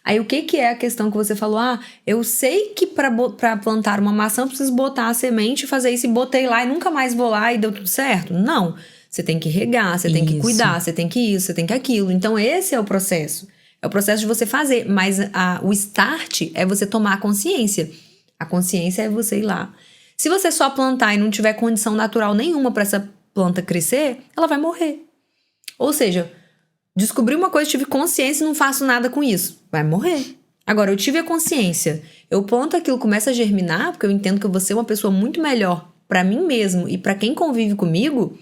Aí, o que é a questão que você falou? Eu sei que pra plantar uma maçã eu preciso botar a semente e fazer isso. E botei lá e nunca mais vou lá e deu tudo certo. Não. Você tem que regar, você tem que cuidar, você tem que isso, você tem que aquilo. Então, esse é o processo. É o processo de você fazer. Mas o start é você tomar a consciência. A consciência é você ir lá. Se você só plantar e não tiver condição natural nenhuma para essa planta crescer, ela vai morrer. Ou seja, descobri uma coisa, tive consciência e não faço nada com isso. Vai morrer. Agora, eu tive a consciência. Eu planto aquilo, começa a germinar, porque eu entendo que eu vou ser uma pessoa muito melhor para mim mesmo e para quem convive comigo,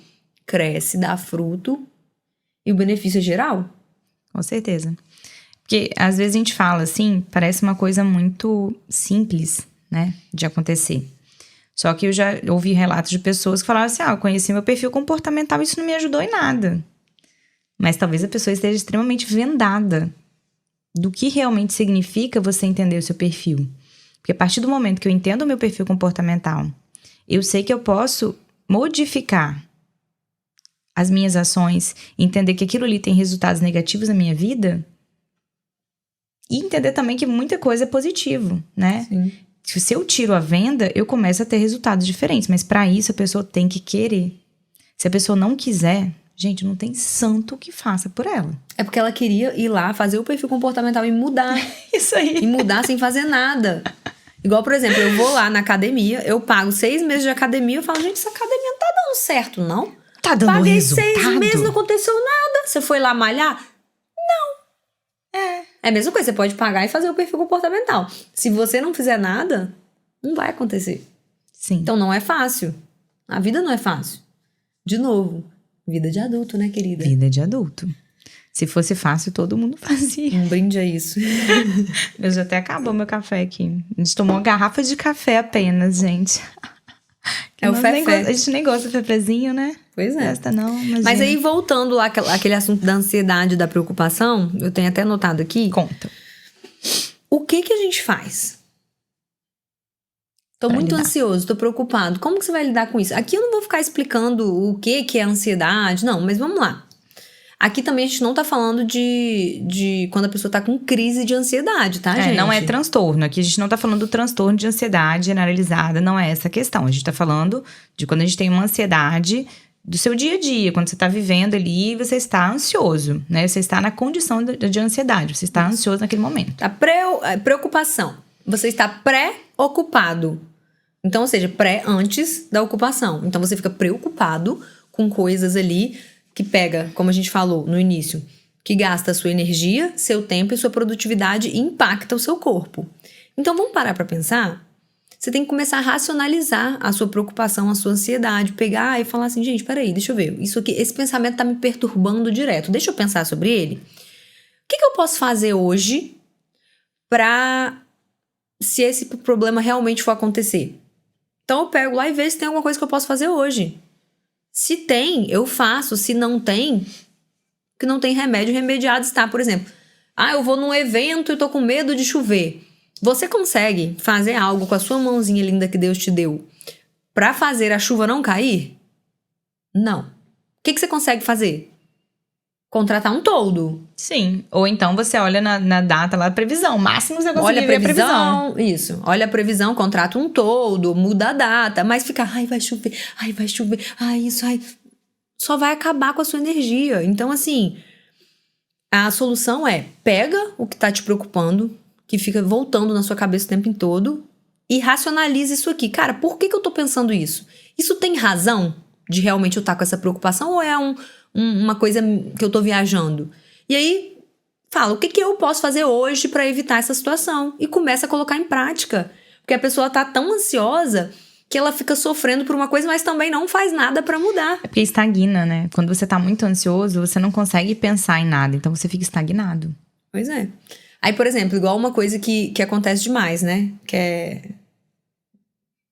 cresce, dá fruto e o benefício é geral. Com certeza. Porque às vezes a gente fala assim, parece uma coisa muito simples, né, de acontecer. Só que eu já ouvi relatos de pessoas que falaram assim, eu conheci meu perfil comportamental e isso não me ajudou em nada. Mas talvez a pessoa esteja extremamente vendada do que realmente significa você entender o seu perfil. Porque a partir do momento que eu entendo o meu perfil comportamental, eu sei que eu posso modificar as minhas ações, entender que aquilo ali tem resultados negativos na minha vida e entender também que muita coisa é positivo, né? Sim. Se eu tiro a venda, eu começo a ter resultados diferentes. Mas para isso, a pessoa tem que querer. Se a pessoa não quiser, gente, não tem santo que faça por ela. É porque ela queria ir lá, fazer o perfil comportamental e mudar. Isso aí. E mudar sem fazer nada. Igual, por exemplo, eu vou lá na academia, eu pago 6 meses de academia, eu falo, gente, essa academia não tá dando certo, não? Tá dando Paguei resultado? 6 meses, não aconteceu nada. Você foi lá malhar? Não. É a mesma coisa, você pode pagar e fazer o perfil comportamental. Se você não fizer nada, não vai acontecer. Sim. Então não é fácil. A vida não é fácil. De novo, vida de adulto, né, querida? Vida de adulto. Se fosse fácil, todo mundo fazia. Um brinde a isso. Eu já até acabou meu café aqui. A gente tomou uma garrafa de café apenas, gente. É o fé. A gente nem gosta de cafezinho, né? Pois é. Gosta não, Mas aí, voltando lá, aquele assunto da ansiedade, da preocupação, eu tenho até anotado aqui. Conta. O que a gente faz? Tô muito ansioso, tô preocupado. Como que você vai lidar com isso? Aqui eu não vou ficar explicando o que é ansiedade, não, mas vamos lá. Aqui também a gente não tá falando de quando a pessoa tá com crise de ansiedade, tá, gente? Não é transtorno. Aqui a gente não tá falando do transtorno de ansiedade generalizada, não é essa a questão. A gente tá falando de quando a gente tem uma ansiedade do seu dia a dia, quando você tá vivendo ali e você está ansioso, né? Você está na condição de ansiedade, você está ansioso naquele momento. A preocupação. Você está pré-ocupado. Então, ou seja, antes da ocupação. Então, você fica preocupado com coisas ali que pega, como a gente falou no início, que gasta a sua energia, seu tempo e sua produtividade e impacta o seu corpo. Então, vamos parar para pensar? Você tem que começar a racionalizar a sua preocupação, a sua ansiedade, pegar e falar assim, gente, peraí, deixa eu ver, isso aqui, esse pensamento tá me perturbando direto, deixa eu pensar sobre ele. O que eu posso fazer hoje para se esse problema realmente for acontecer? Então, eu pego lá e vejo se tem alguma coisa que eu posso fazer hoje. Se tem, eu faço. Se não tem, que não tem remédio, remediado está. Por exemplo, eu vou num evento e tô com medo de chover. Você consegue fazer algo com a sua mãozinha linda que Deus te deu pra fazer a chuva não cair? Não. O que você consegue fazer? Contratar um toldo. Sim. Ou então você olha na data lá, previsão. Máximo você consegue ver a previsão. Isso. Olha a previsão, contrata um toldo, muda a data. Mas fica, vai chover, isso, só vai acabar com a sua energia. Então, assim, a solução é, pega o que tá te preocupando, que fica voltando na sua cabeça o tempo todo, e racionalize isso aqui. Cara, por que eu tô pensando isso? Isso tem razão de realmente eu estar com essa preocupação ou é uma coisa que eu tô viajando? E aí, fala, o que que eu posso fazer hoje pra evitar essa situação? E começa a colocar em prática. Porque a pessoa tá tão ansiosa que ela fica sofrendo por uma coisa, mas também não faz nada pra mudar. É porque estagna, né? Quando você tá muito ansioso, você não consegue pensar em nada. Então você fica estagnado. Pois é. Aí, por exemplo, igual uma coisa que acontece demais, né? Que é...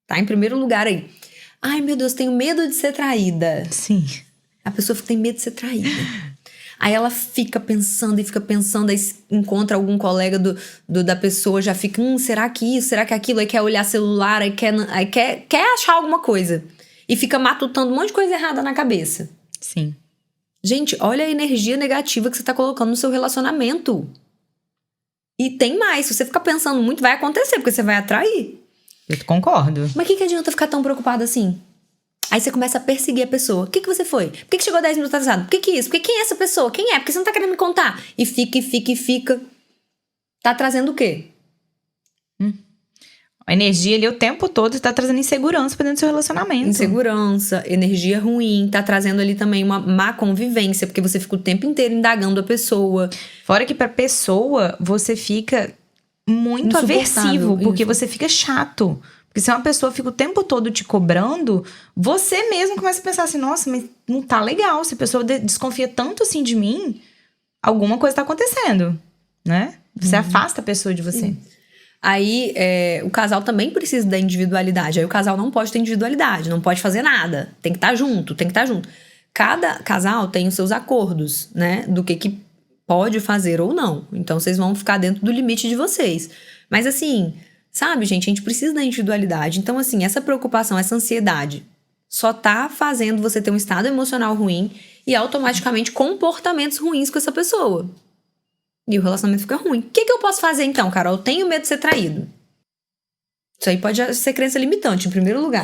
Tá em primeiro lugar aí. Ai, meu Deus, tenho medo de ser traída. Sim. A pessoa tem medo de ser traída. Aí ela fica pensando, aí encontra algum colega da pessoa, já fica, será que isso, será que aquilo? Aí quer olhar celular, aí quer achar alguma coisa. E fica matutando um monte de coisa errada na cabeça. Sim. Gente, olha a energia negativa que você tá colocando no seu relacionamento. E tem mais, se você ficar pensando muito, vai acontecer, porque você vai atrair. Eu concordo. Mas o que adianta ficar tão preocupado assim? Aí você começa a perseguir a pessoa. O que você foi? Por que chegou 10 minutos atrasado? Por que isso? Quem é essa pessoa? Quem é? Por que você não tá querendo me contar? E fica. Tá trazendo o quê? A energia ali o tempo todo tá trazendo insegurança pra dentro do seu relacionamento. Insegurança, energia ruim. Tá trazendo ali também uma má convivência. Porque você fica o tempo inteiro indagando a pessoa. Fora que pra pessoa, você fica muito aversivo. Porque isso. você fica chato. Porque se uma pessoa fica o tempo todo te cobrando, você mesmo começa a pensar assim, nossa, mas não tá legal. Se a pessoa desconfia tanto assim de mim, alguma coisa tá acontecendo, né? Você afasta a pessoa de você. Sim. Aí, o casal também precisa da individualidade. Aí o casal não pode ter individualidade, não pode fazer nada. Tem que estar junto. Cada casal tem os seus acordos, né? Do que pode fazer ou não. Então, vocês vão ficar dentro do limite de vocês. Mas assim... Sabe, gente, a gente precisa da individualidade. Então, assim, essa preocupação, essa ansiedade só tá fazendo você ter um estado emocional ruim e automaticamente comportamentos ruins com essa pessoa. E o relacionamento fica ruim. O que eu posso fazer então, Carol? Eu tenho medo de ser traído. Isso aí pode ser crença limitante, em primeiro lugar.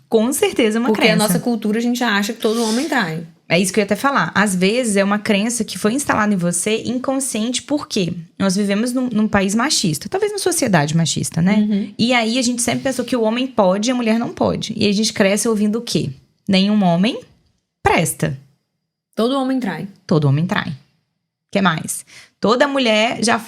Com certeza é uma Porque crença. a nossa cultura, a gente acha que todo homem trai. É isso que eu ia até falar. Às vezes é uma crença que foi instalada em você inconsciente, porque nós vivemos num país machista. Talvez numa sociedade machista, né? Uhum. E aí a gente sempre pensou que o homem pode e a mulher não pode. E aí a gente cresce ouvindo o quê? Nenhum homem presta. Todo homem trai. Todo homem trai. O que mais? Toda mulher já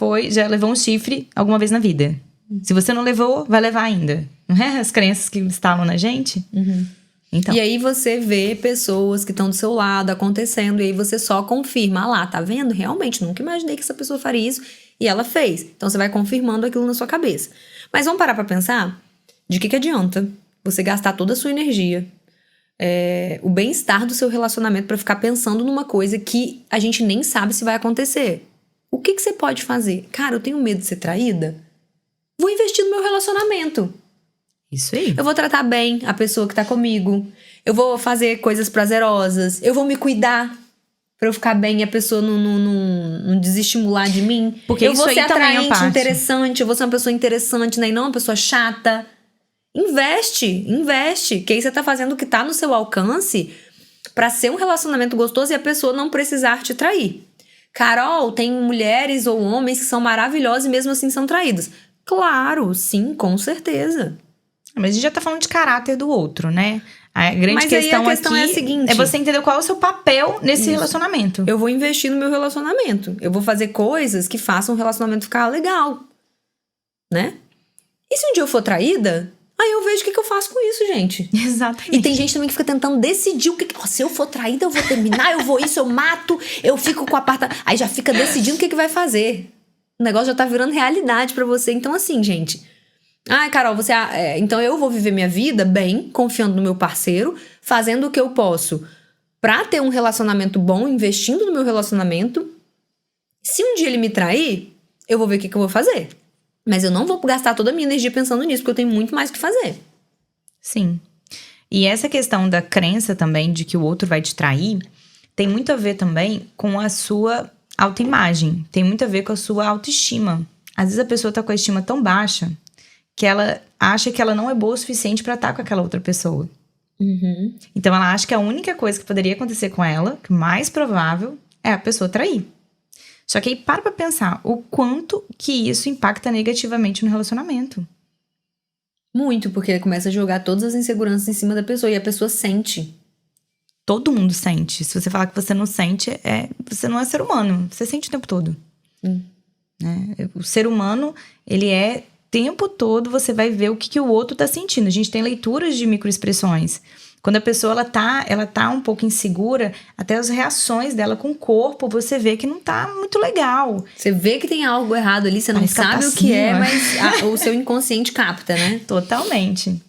levou um chifre alguma vez na vida. Se você não levou, vai levar ainda. Não é as crenças que instalam na gente? Uhum. Então. E aí você vê pessoas que estão do seu lado acontecendo, e aí você só confirma, lá, tá vendo? Realmente, nunca imaginei que essa pessoa faria isso, e ela fez. Então você vai confirmando aquilo na sua cabeça. Mas vamos parar pra pensar de que adianta você gastar toda a sua energia, o bem-estar do seu relacionamento pra ficar pensando numa coisa que a gente nem sabe se vai acontecer. O que você pode fazer? Cara, eu tenho medo de ser traída? Vou investir no meu relacionamento. Isso aí. Eu vou tratar bem a pessoa que tá comigo. Eu vou fazer coisas prazerosas. Eu vou me cuidar pra eu ficar bem e a pessoa não desestimular de mim. Porque eu isso vou aí ser também é atraente, parte. interessante. Eu vou ser uma pessoa interessante, né? E não uma pessoa chata. Investe. Que aí você tá fazendo o que tá no seu alcance pra ser um relacionamento gostoso e a pessoa não precisar te trair. Carol, tem mulheres ou homens que são maravilhosos e mesmo assim são traídos. Claro, sim, com certeza. Mas a gente já tá falando de caráter do outro, né? A grande questão aí a questão aqui é a seguinte: é você entender qual é o seu papel nesse relacionamento. eu vou investir no meu relacionamento. Eu vou fazer coisas que façam o relacionamento ficar legal. Né? E se um dia eu for traída, aí eu vejo o que eu faço com isso, gente. Exatamente. E tem gente também que fica tentando decidir o que... se eu for traída, eu vou terminar, eu vou isso, eu mato, eu fico com a parte... Aí já fica decidindo o que vai fazer. O negócio já tá virando realidade pra você. Então, assim, gente... Ai, Carol, você... então eu vou viver minha vida bem, confiando no meu parceiro, fazendo o que eu posso pra ter um relacionamento bom, investindo no meu relacionamento. Se um dia ele me trair, eu vou ver o que eu vou fazer. Mas eu não vou gastar toda a minha energia pensando nisso, porque eu tenho muito mais o que fazer. Sim. E essa questão da crença também de que o outro vai te trair tem muito a ver também com a sua autoimagem. Tem muito a ver com a sua autoestima. Às vezes a pessoa tá com a estima tão baixa que ela acha que ela não é boa o suficiente pra estar com aquela outra pessoa. Uhum. Então ela acha que a única coisa que poderia acontecer com ela, que o mais provável, é a pessoa trair. Só que aí para pra pensar o quanto que isso impacta negativamente no relacionamento. Muito, porque ele começa a jogar todas as inseguranças em cima da pessoa e a pessoa sente. Todo mundo sente. Se você falar que você não sente, você não é ser humano. Você sente o tempo todo. Né? O ser humano, ele é... tempo todo você vai ver o que o outro tá sentindo. A gente tem leituras de microexpressões. Quando a pessoa ela tá um pouco insegura, até as reações dela com o corpo, você vê que não tá muito legal. Você vê que tem algo errado ali, você não Parece que ela sabe tá o que é, assim, mas o seu inconsciente capta, né? Totalmente.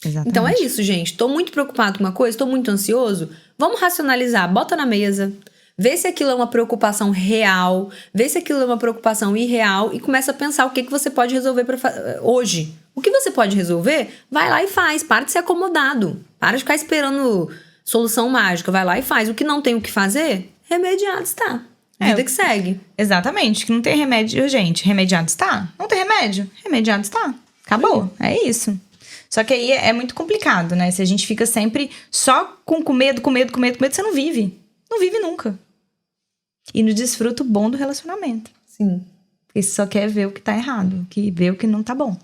Exatamente. Então é isso, gente. Tô muito preocupado com uma coisa, tô muito ansioso. Vamos racionalizar, bota na mesa. Vê se aquilo é uma preocupação real, vê se aquilo é uma preocupação irreal e começa a pensar o que você pode resolver hoje. O que você pode resolver, vai lá e faz. Para de ser acomodado. Para de ficar esperando solução mágica. Vai lá e faz. O que não tem o que fazer, remediado está. Vida que segue. Exatamente. Que não tem remédio, gente. Remediado está? Não tem remédio? Remediado está. Acabou. É isso. Só que aí é muito complicado, né? Se a gente fica sempre só com medo, você não vive. Não vive nunca. E não desfruta o bom do relacionamento. Sim. Porque você só quer ver o que tá errado, que ver o que não tá bom.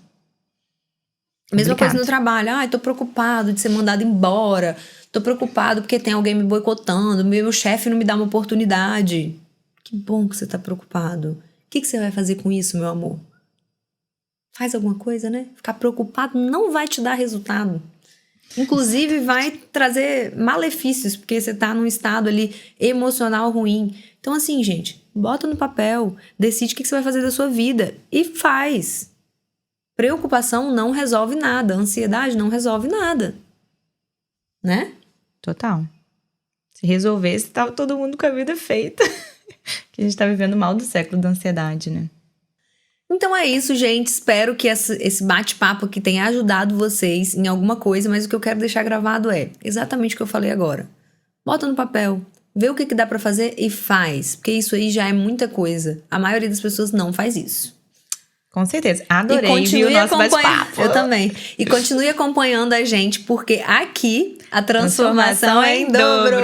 Mesma Complicado. coisa no trabalho. Ai, tô preocupado de ser mandado embora. Tô preocupado porque tem alguém me boicotando. Meu chefe não me dá uma oportunidade. Que bom que você tá preocupado. O que você vai fazer com isso, meu amor? Faz alguma coisa, né? Ficar preocupado não vai te dar resultado. Inclusive, vai trazer malefícios, porque você tá num estado ali emocional ruim. Então, assim, gente, bota no papel, decide o que você vai fazer da sua vida e faz. Preocupação não resolve nada, ansiedade não resolve nada. Né? Total. Se resolvesse, tava todo mundo com a vida feita. Que a gente tá vivendo o mal do século da ansiedade, né? Então é isso, gente. Espero que esse bate-papo aqui tenha ajudado vocês em alguma coisa, mas o que eu quero deixar gravado é exatamente o que eu falei agora. Bota no papel, vê o que dá pra fazer e faz, porque isso aí já é muita coisa. A maioria das pessoas não faz isso. Com certeza. Adorei, viu, o nosso bate-papo. Eu também. E continue acompanhando a gente, porque aqui a transformação é em dobro.